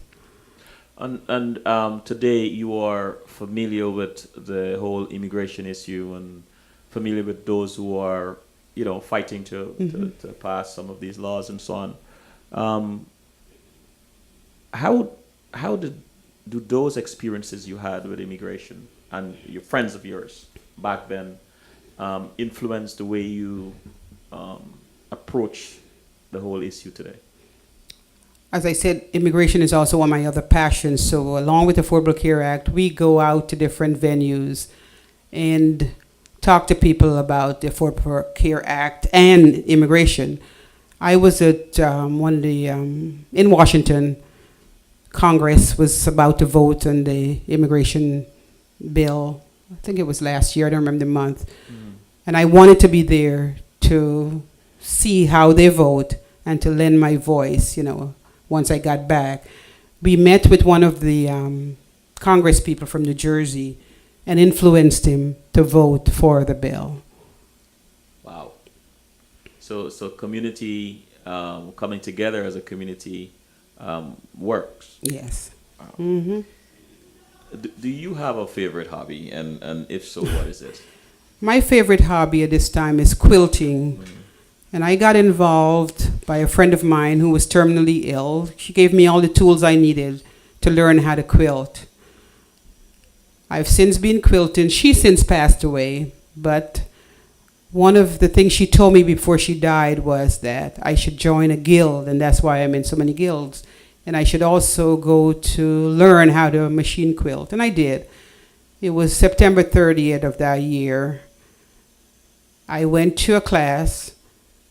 And today you are familiar with the whole immigration issue and familiar with those who are, fighting to pass some of these laws and so on. How do those experiences you had with immigration and your friends of yours back then influence the way you approach the whole issue today? As I said, immigration is also one of my other passions. So along with the Affordable Care Act, we go out to different venues and talk to people about the Affordable Care Act and immigration. I was at one of the, in Washington, Congress was about to vote on the immigration bill. I think it was last year, I don't remember the month. And I wanted to be there to see how they vote and to lend my voice, once I got back. We met with one of the Congress people from New Jersey and influenced him to vote for the bill. Wow. So community coming together as a community works. Yes. Wow. Do you have a favorite hobby, and if so, what is it? My favorite hobby at this time is quilting. And I got involved by a friend of mine who was terminally ill. She gave me all the tools I needed to learn how to quilt. I've since been quilting. She's since passed away, but one of the things she told me before she died was that I should join a guild, and that's why I'm in so many guilds. And I should also go to learn how to machine quilt, and I did. It was September 30th of that year. I went to a class.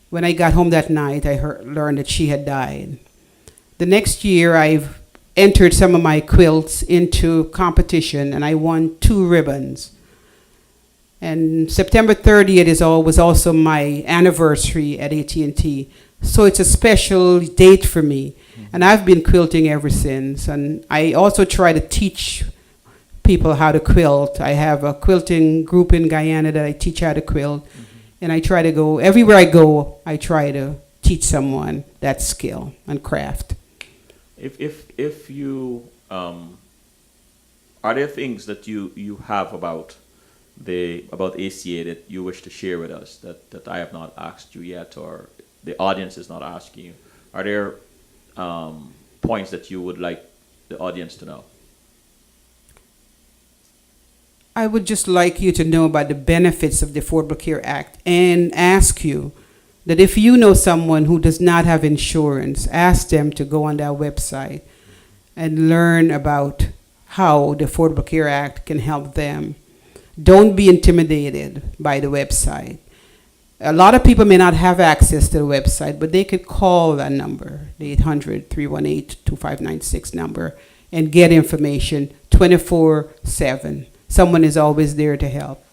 When I got home that night, I learned that she had died. The next year, I've entered some of my quilts into competition, and I won 2 ribbons. And September 30th was also my anniversary at AT&T. So it's a special date for me. And I've been quilting ever since. And I also try to teach people how to quilt. I have a quilting group in Guyana that I teach how to quilt. And I try to go, everywhere I go, I try to teach someone that skill and craft. If you, are there things that you have about ACA that you wish to share with us that I have not asked you yet, or the audience is not asking you? Are there points that you would like the audience to know? I would just like you to know about the benefits of the Affordable Care Act and ask you that if you know someone who does not have insurance, ask them to go on that website and learn about how the Affordable Care Act can help them. Don't be intimidated by the website. A lot of people may not have access to the website, but they could call that number, the 800-318-2596 number, and get information 24/7. Someone is always there to help.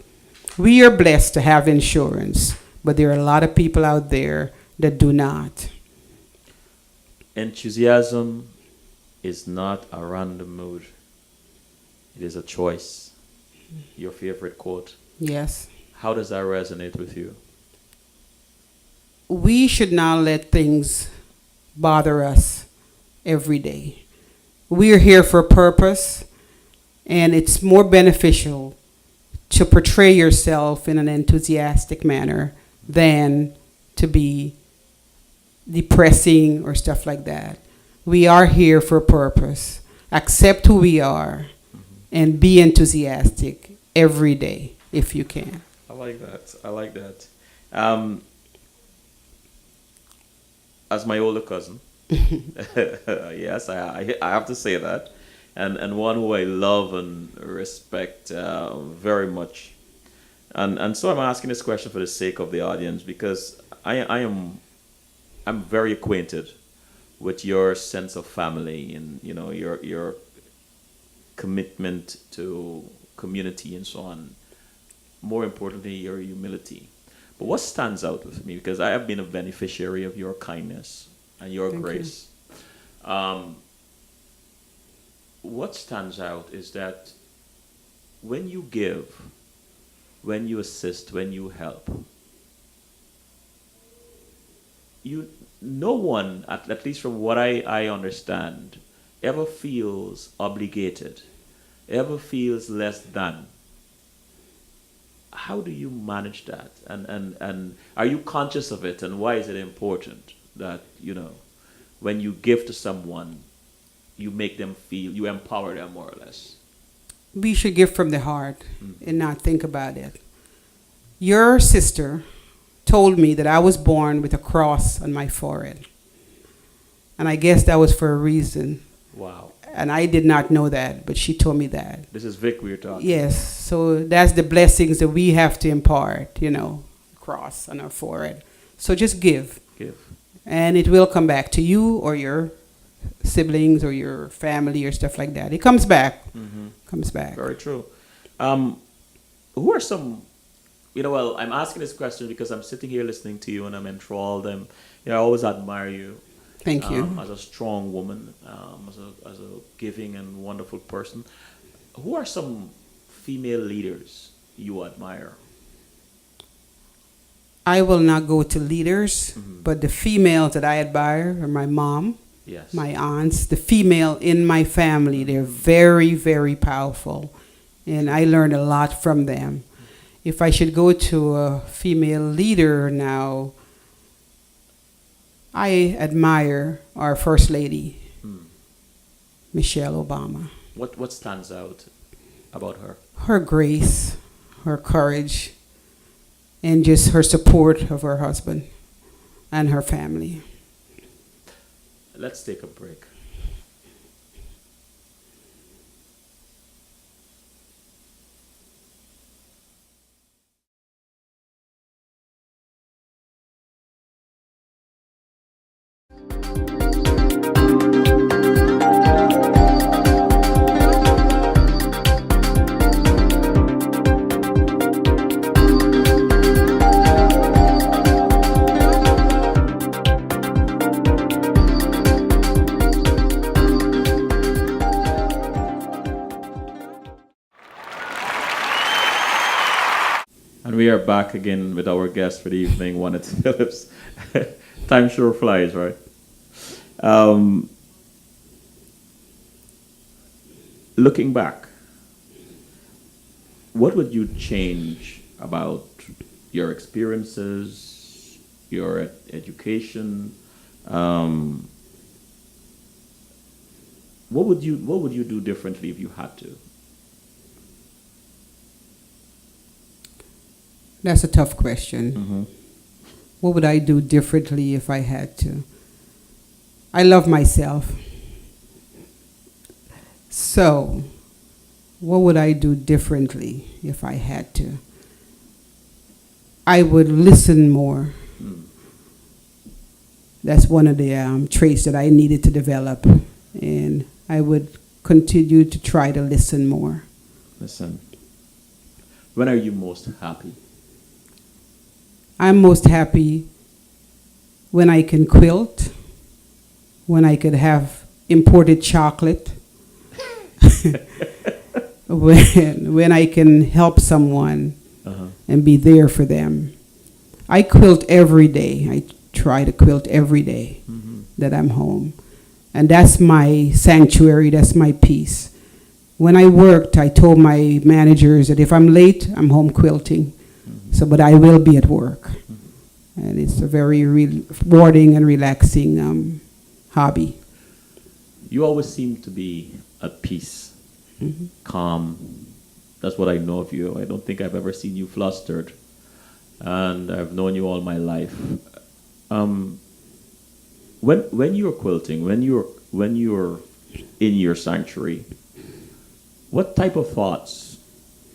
We are blessed to have insurance, but there are a lot of people out there that do not. Enthusiasm is not a random mood. It is a choice. Your favorite quote. Yes. How does that resonate with you? We should not let things bother us every day. We are here for a purpose. And it's more beneficial to portray yourself in an enthusiastic manner than to be depressing or stuff like that. We are here for a purpose. Accept who we are and be enthusiastic every day if you can. I like that. I like that. As my older cousin, yes, I have to say that, and one who I love and respect very much, and so I'm asking this question for the sake of the audience because I'm very acquainted with your sense of family and your commitment to community and so on. More importantly, your humility. But what stands out with me, because I have been a beneficiary of your kindness and your Thank grace. What stands out is that when you give, when you assist, when you help, no one, at least from what I understand, ever feels obligated, ever feels less than. How do you manage that? And are you conscious of it? And why is it important that, when you give to someone, you make them feel, you empower them more or less? We should give from the heart and not think about it. Your sister told me that I was born with a cross on my forehead. And I guess that was for a reason. Wow. And I did not know that, but she told me that. This is Vic we're talking. Yes, so that's the blessings that we have to impart, cross on our forehead. So just give. Give. And it will come back to you or your siblings or your family or stuff like that. It comes back. Comes back. Very true. Who are some, well, I'm asking this question because I'm sitting here listening to you and I'm enthralled. I always admire you. Thank you. As a strong woman, as a giving and wonderful person. Who are some female leaders you admire? I will not go to leaders, but the females that I admire are my mom, Yes. my aunts, the female in my family. They're very, very powerful, and I learned a lot from them. If I should go to a female leader now, I admire our First Lady, Michelle Obama. What stands out about her? Her grace, her courage, and just her support of her husband and her family. Let's take a break. And we are back again with our guest for the evening, Wannetta Phillips. Time sure flies, right? Looking back, what would you change about your experiences, your education? What would you do differently if you had to? That's a tough question. What would I do differently if I had to? I love myself. So, what would I do differently if I had to? I would listen more. That's one of the traits that I needed to develop. And I would continue to try to listen more. Listen. When are you most happy? I'm most happy when I can quilt, when I could have imported chocolate, when I can help someone and be there for them. I quilt every day. I try to quilt every day that I'm home. And that's my sanctuary, that's my peace. when I worked, I told my managers that if I'm late, I'm home quilting. So, but I will be at work. And it's a very rewarding and relaxing hobby. You always seem to be at peace, calm. That's what I know of you. I don't think I've ever seen you flustered. And I've known you all my life. When you're quilting, when you're in your sanctuary, what type of thoughts?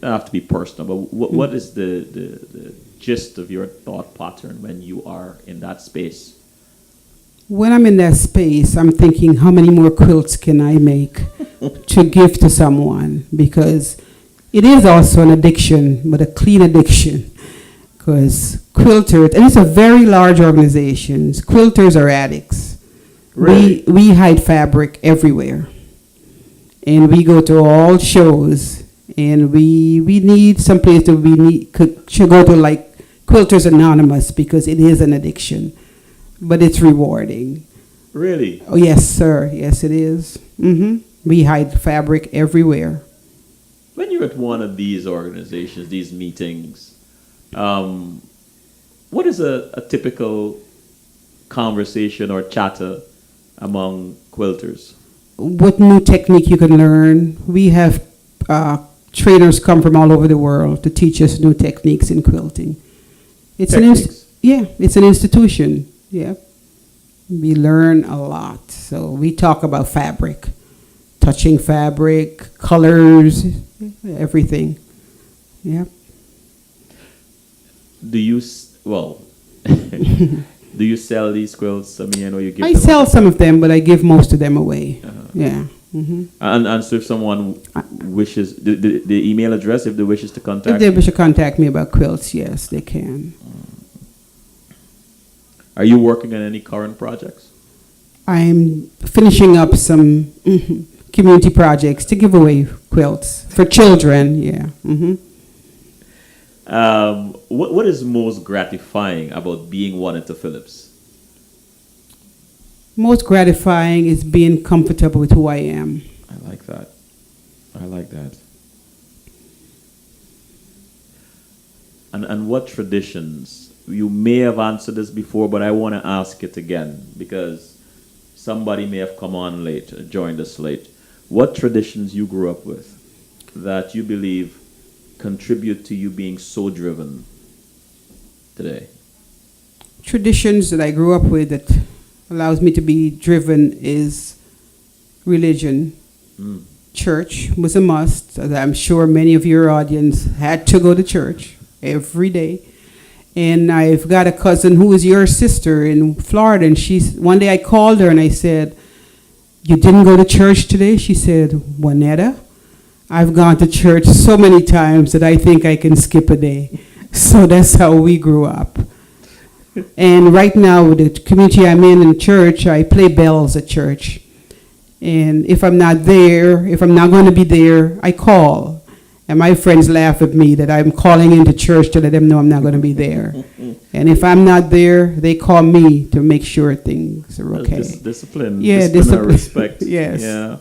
Don't have to be personal, but what is the gist of your thought pattern when you are in that space? When I'm in that space, I'm thinking, how many more quilts can I make to give to someone? Because it is also an addiction, but a clean addiction. Because quilters, and it's a very large organization, quilters are addicts. Really? We hide fabric everywhere. And we go to all shows, and we need some place that should go to, like Quilters Anonymous, because it is an addiction. But it's rewarding. Really? Oh, yes, sir. Yes, it is. We hide fabric everywhere. When you're at one of these organizations, these meetings, what is a typical conversation or chatter among quilters? What new technique you can learn. We have trainers come from all over the world to teach us new techniques in quilting. It's it's an institution. Yeah, we learn a lot. So we talk about fabric, touching fabric, colors, everything. Yeah. Do you do you sell these quilts? I mean, I know you give. I them sell away. some of them, but I give most of them away. Yeah. And so if someone wishes, the email address, if they wishes to contact If they wish to contact me about quilts, yes, they can. Are you working on any current projects? I'm finishing up some community projects to give away quilts for children. Yeah. What is most gratifying about being Wannetta Phillips? Most gratifying is being comfortable with who I am. I like that. I like that. And what traditions? You may have answered this before, but I want to ask it again because somebody may have come on late, joined us late. What traditions you grew up with that you believe contribute to you being so driven today? Traditions that I grew up with that allows me to be driven is religion. Church was a must. As I'm sure many of your audience had to go to church every day. And I've got a cousin who is your sister in Florida, and one day I called her and I said, "You didn't go to church today?" She said, "Wannetta, I've gone to church so many times that I think I can skip a day." So that's how we grew up. And right now, with the community I'm in church, I play bells at church. And if I'm not there, if I'm not going to be there, I call. And my friends laugh at me that I'm calling into church to let them know I'm not going to be there. And if I'm not there, they call me to make sure things are okay. Discipline. Yeah, discipline. Respect. Yes. Yeah.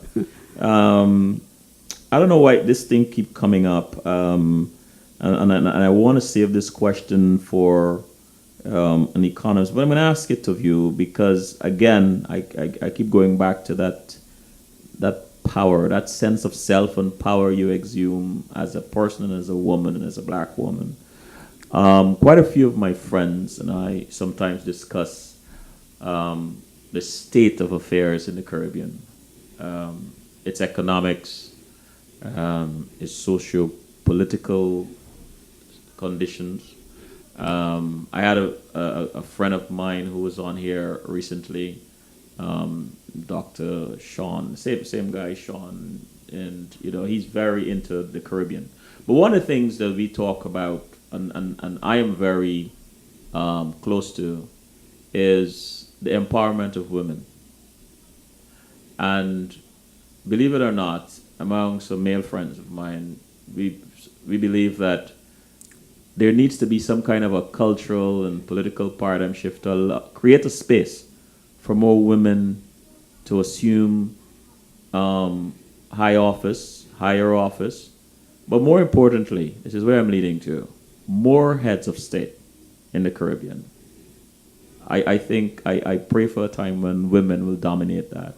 I don't know why this thing keep coming up. And I want to save this question for an economist, but I'm going to ask it of you because, again, I keep going back to that power, that sense of self and power you exhume as a person and as a woman and as a black woman. Quite a few of my friends and I sometimes discuss the state of affairs in the Caribbean, its economics, its socio-political conditions. I had a friend of mine who was on here recently, Dr. Sean, same guy, Sean, and he's very into the Caribbean. But one of the things that we talk about, and I am very close to, is the empowerment of women. And believe it or not, among some male friends of mine, we believe that there needs to be some kind of a cultural and political paradigm shift to create a space for more women to assume high office, higher office, but more importantly, this is where I'm leading to, more heads of state in the Caribbean. I think I pray for a time when women will dominate that.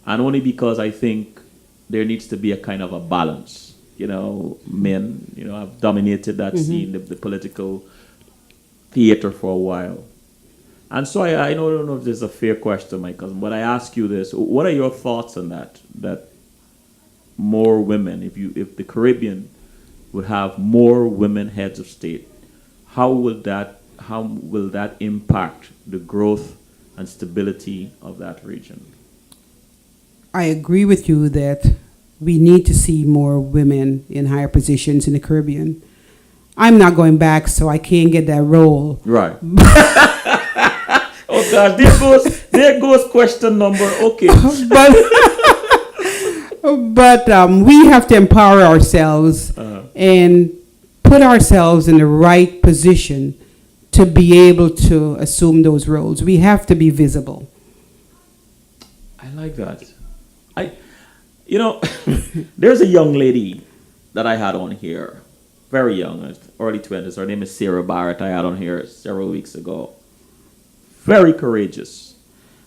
And only because I think there needs to be a kind of a balance. You know, men, have dominated that scene, the political theater for a while. And so I don't know if this is a fair question, my cousin, but I ask you this. What are your thoughts on that? That more women, if the Caribbean would have more women heads of state, how will that impact the growth and stability of that region? I agree with you that we need to see more women in higher positions in the Caribbean. I'm not going back, so I can't get that role. Right. Oh gosh, there goes question number. Okay. But we have to empower ourselves and put ourselves in the right position to be able to assume those roles. We have to be visible. I like that. There's a young lady that I had on here, very young, early 20s. Her name is Sarah Barrett. I had on here several weeks ago. Very courageous.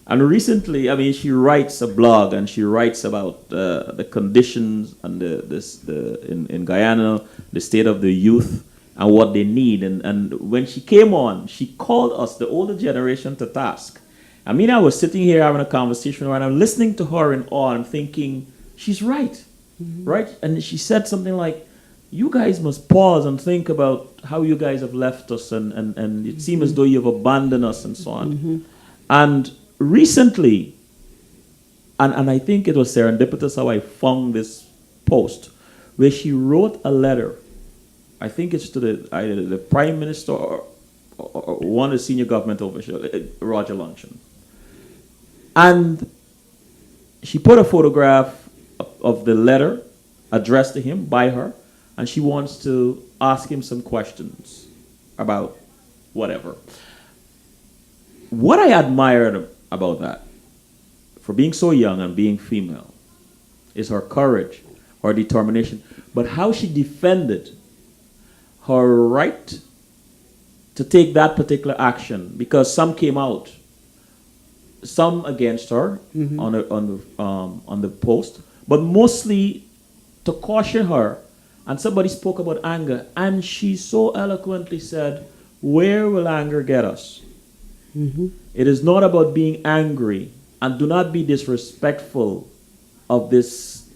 And recently, she writes a blog and she writes about the conditions and in Guyana, the state of the youth and what they need. And when she came on, she called us, the older generation, to task. I was sitting here having a conversation and I'm listening to her in awe and thinking, she's right, right? And she said something like, you guys must pause and think about how you guys have left us and it seems as though you've abandoned us and so on. And recently, and I think it was serendipitous how I found this post, where she wrote a letter, I think it's to either the Prime Minister or one of the senior government officials, Roger Luncheon. And she put a photograph of the letter addressed to him by her, and she wants to ask him some questions about whatever. What I admired about that, for being so young and being female, is her courage, her determination, but how she defended her right to take that particular action, because some came out, some against her on the post, but mostly to caution her. And somebody spoke about anger, and she so eloquently said, where will anger get us? It is not about being angry, and do not be disrespectful of this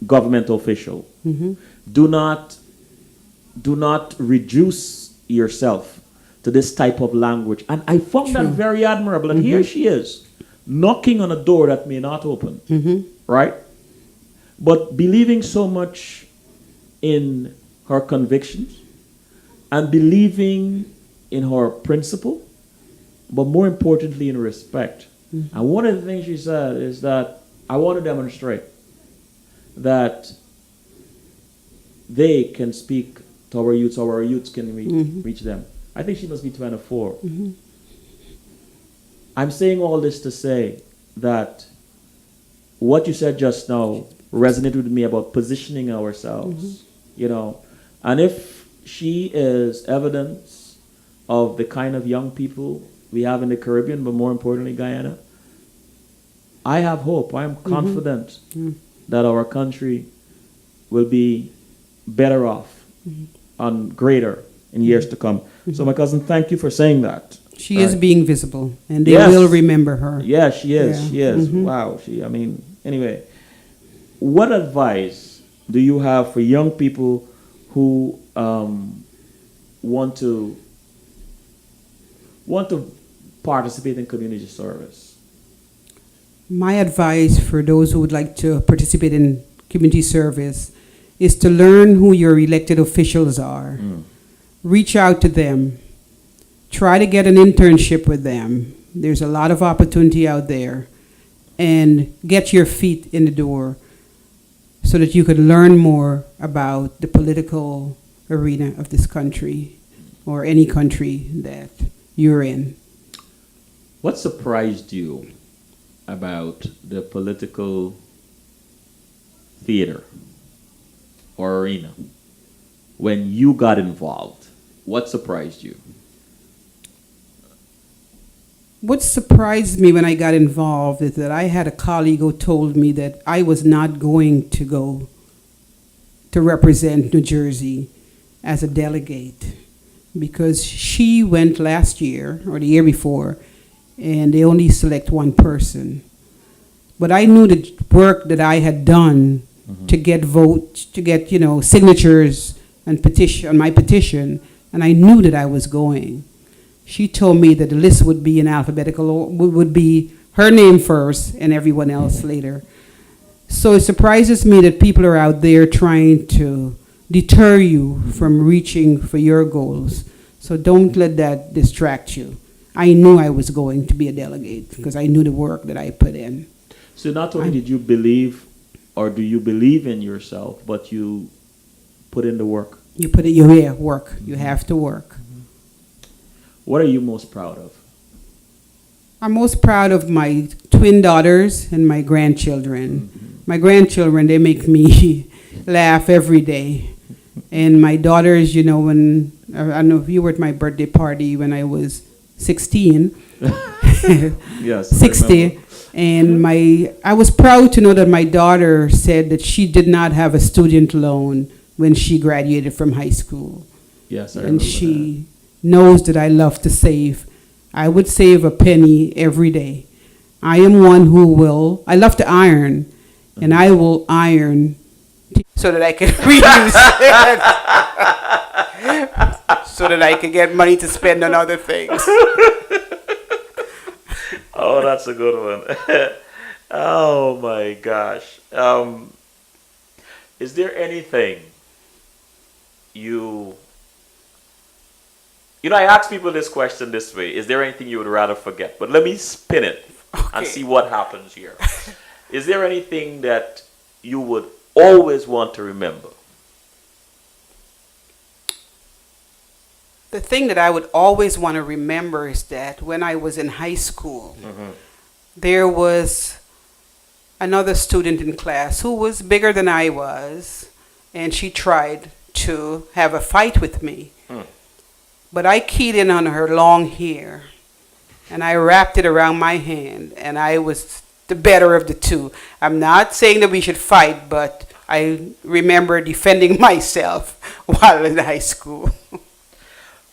government official. Do not reduce yourself to this type of language. And I found that very admirable. And here she is, knocking on a door that may not open, right? But believing so much in her convictions and believing in her principle, but more importantly in respect. And one of the things she said is that I want to demonstrate that they can speak to our youths can reach them. I think she must be 24. I'm saying all this to say that what you said just now resonated with me about positioning ourselves, and if she is evidence of the kind of young people we have in the Caribbean, but more importantly Guyana, I have hope. I am confident that our country will be better off and greater in years to come. So my cousin, thank you for saying that. She is being visible, and they will remember her. Yeah, she is. Yeah. She is. Wow. Anyway, what advice do you have for young people who want to participate in community service? My advice for those who would like to participate in community service is to learn who your elected officials are. Reach out to them. Try to get an internship with them. There's a lot of opportunity out there. And get your feet in the door so that you could learn more about the political arena of this country or any country that you're in. What surprised you about the political theater or arena, when you got involved, what surprised you? What surprised me when I got involved is that I had a colleague who told me that I was not going to go to represent New Jersey as a delegate because she went last year or the year before and they only select one person. But I knew the work that I had done to get votes, to get, signatures and petition on my petition, and I knew that I was going. She told me that the list would be in alphabetical order, would be her name first and everyone else later. So it surprises me that people are out there trying to deter you from reaching for your goals. So don't let that distract you. I knew I was going to be a delegate because I knew the work that I put in. So not only did you believe, or do you believe in yourself, but you put in the work. You put it, you work. You have to work. What are you most proud of? I'm most proud of my twin daughters and my grandchildren. My grandchildren, they make me laugh every day. And my daughters, when, I don't know if you were at my birthday party when I was 16. Yes. 60. And I was proud to know that my daughter said that she did not have a student loan when she graduated from high school. Yes, I And remember she knows that I love to save. I would save a penny every day. I am one who I love to iron, and I will iron so that I can reuse it. So that I can get money to spend on other things. Oh, that's a good one. Oh my gosh. Is there anything I ask people this question this way. Is there anything you would rather forget? But let me spin it and see what happens here. Is there anything that you would always want to remember? The thing that I would always want to remember is that when I was in high school, there was another student in class who was bigger than I was, and she tried to have a fight with me. But I keyed in on her long hair, and I wrapped it around my hand, and I was the better of the two. I'm not saying that we should fight, but I remember defending myself while in high school.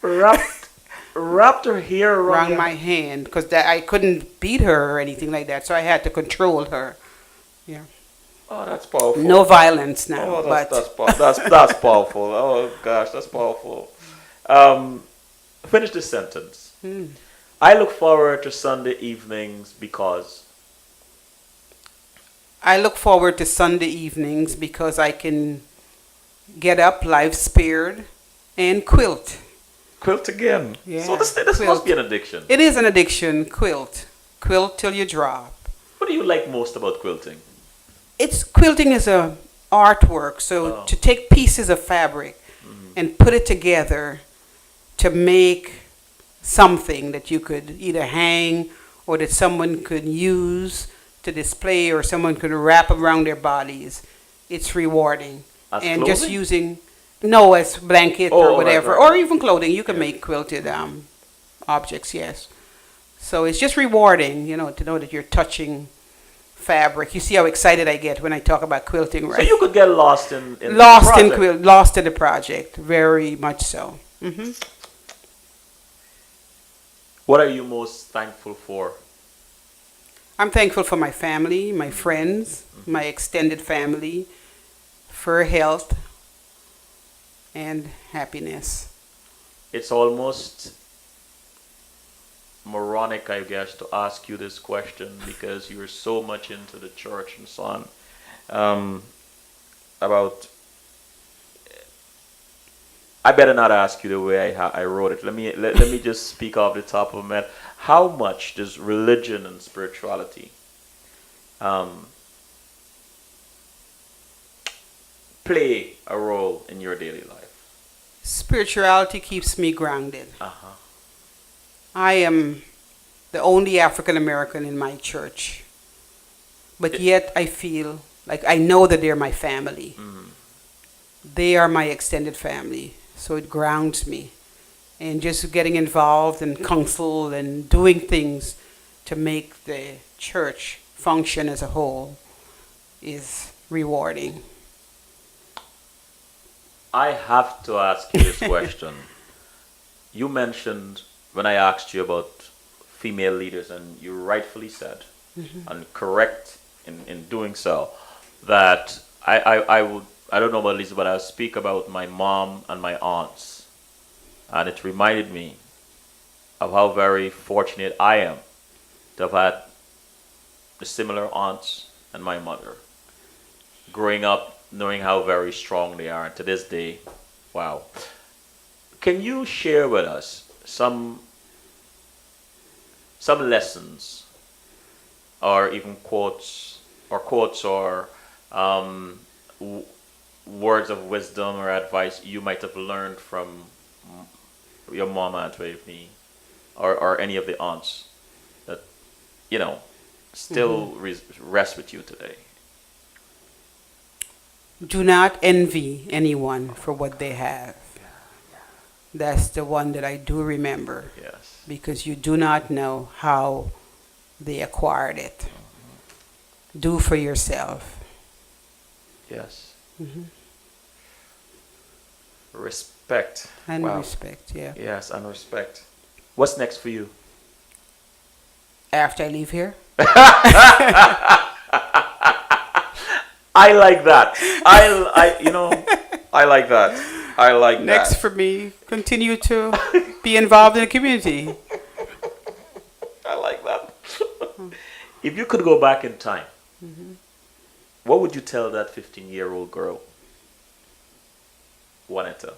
Wrapped her hair around my hand because I couldn't beat her or anything like that, so I had to control her. Yeah. Oh, that's powerful. No violence now. Oh, that's powerful. Oh gosh, that's powerful. Finish this sentence. I look forward to Sunday evenings because. I look forward to Sunday evenings because I can get up, life spared, and quilt. Quilt again. Yeah. So this must be an addiction. It is an addiction. Quilt till you drop. What do you like most about quilting? Quilting is a artwork. So to take pieces of fabric and put it together to make something that you could either hang or that someone could use to display or someone could wrap around their bodies. It's rewarding. As and clothing? just using as blanket or whatever, right. or even clothing. You can make quilted objects, yes. So it's just rewarding, to know that you're touching fabric. You see how excited I get when I talk about quilting, right? So you could get lost in lost in the project, very much so. What are you most thankful for? I'm thankful for my family, my friends, my extended family, for health and happiness. It's almost moronic, I guess, to ask you this question because you're so much into the church and so on. I better not ask you the way I wrote it. Let me just speak off the top of my head. How much does religion and spirituality play a role in your daily life? Spirituality keeps me grounded. I am the only African American in my church, but yet I feel Like, I know that they're my family. They are my extended family. So it grounds me. And just getting involved in council and doing things to make the church function as a whole is rewarding. I have to ask you this question. You mentioned when I asked you about female leaders, and you rightfully said, and correct in doing so, that I don't know about Lisa, but I'll speak about my mom and my aunts. And it reminded me of how very fortunate I am to have had the similar aunts and my mother. Growing up, knowing how very strong they are, and to this day, wow. Can you share with us some lessons, or even quotes, or words of wisdom or advice you might have learned from your mom, Aunt Waveney, or any of the aunts that still rest with you today? Do not envy anyone for what they have. That's the one that I do remember. Yes. Because you do not know how they acquired it. Do for yourself. Yes. Respect. And Wow. respect, yeah. Yes, and respect. What's next for you? After I leave here? I like that. I like that. I like Next that. for me, continue to be involved in the community. I like that. If you could go back in time, what would you tell that 15-year-old girl, Wannetta?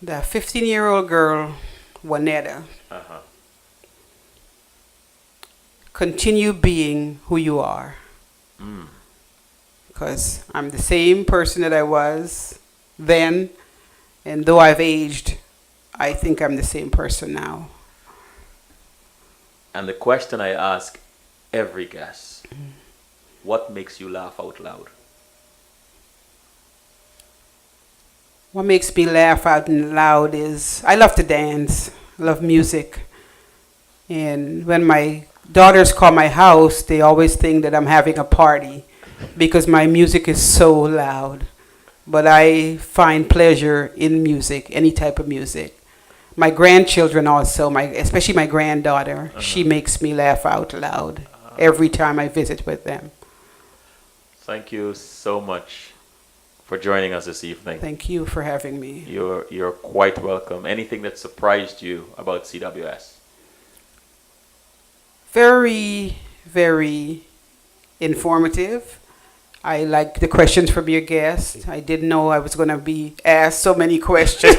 The 15-year-old girl, Wannetta, continue being who you are. Because I'm the same person that I was then, and though I've aged, I think I'm the same person now. And the question I ask every guest, what makes you laugh out loud? What makes me laugh out loud is I love to dance, I love music. And when my daughters call my house, they always think that I'm having a party because my music is so loud. But I find pleasure in music, any type of music. My grandchildren also, especially my granddaughter, she makes me laugh out loud every time I visit with them. Thank you so much for joining us this evening. Thank you for having me. You're quite welcome. Anything that surprised you about CWS? Very, very informative. I like the questions from your guest. I didn't know I was going to be asked so many questions.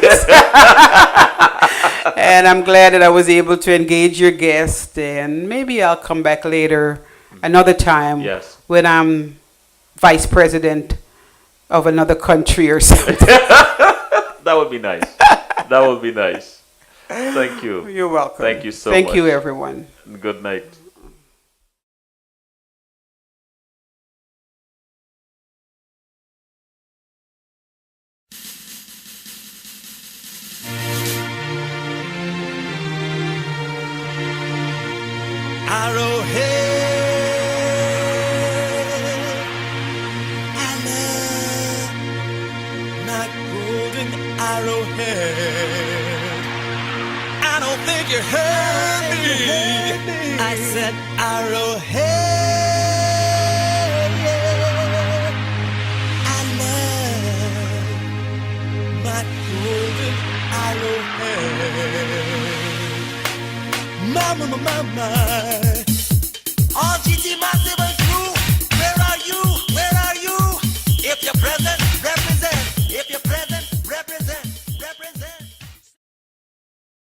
And I'm glad that I was able to engage your guest. And maybe I'll come back later, another time, Yes. when I'm vice president of another country or something. That would be nice. That would be nice. Thank you. You're welcome. Thank you so much. Thank you, everyone. Good night. Arrowhead, I love my golden arrowhead. I don't think you heard me. I said arrowhead, yeah. I love my golden arrowhead. Mama,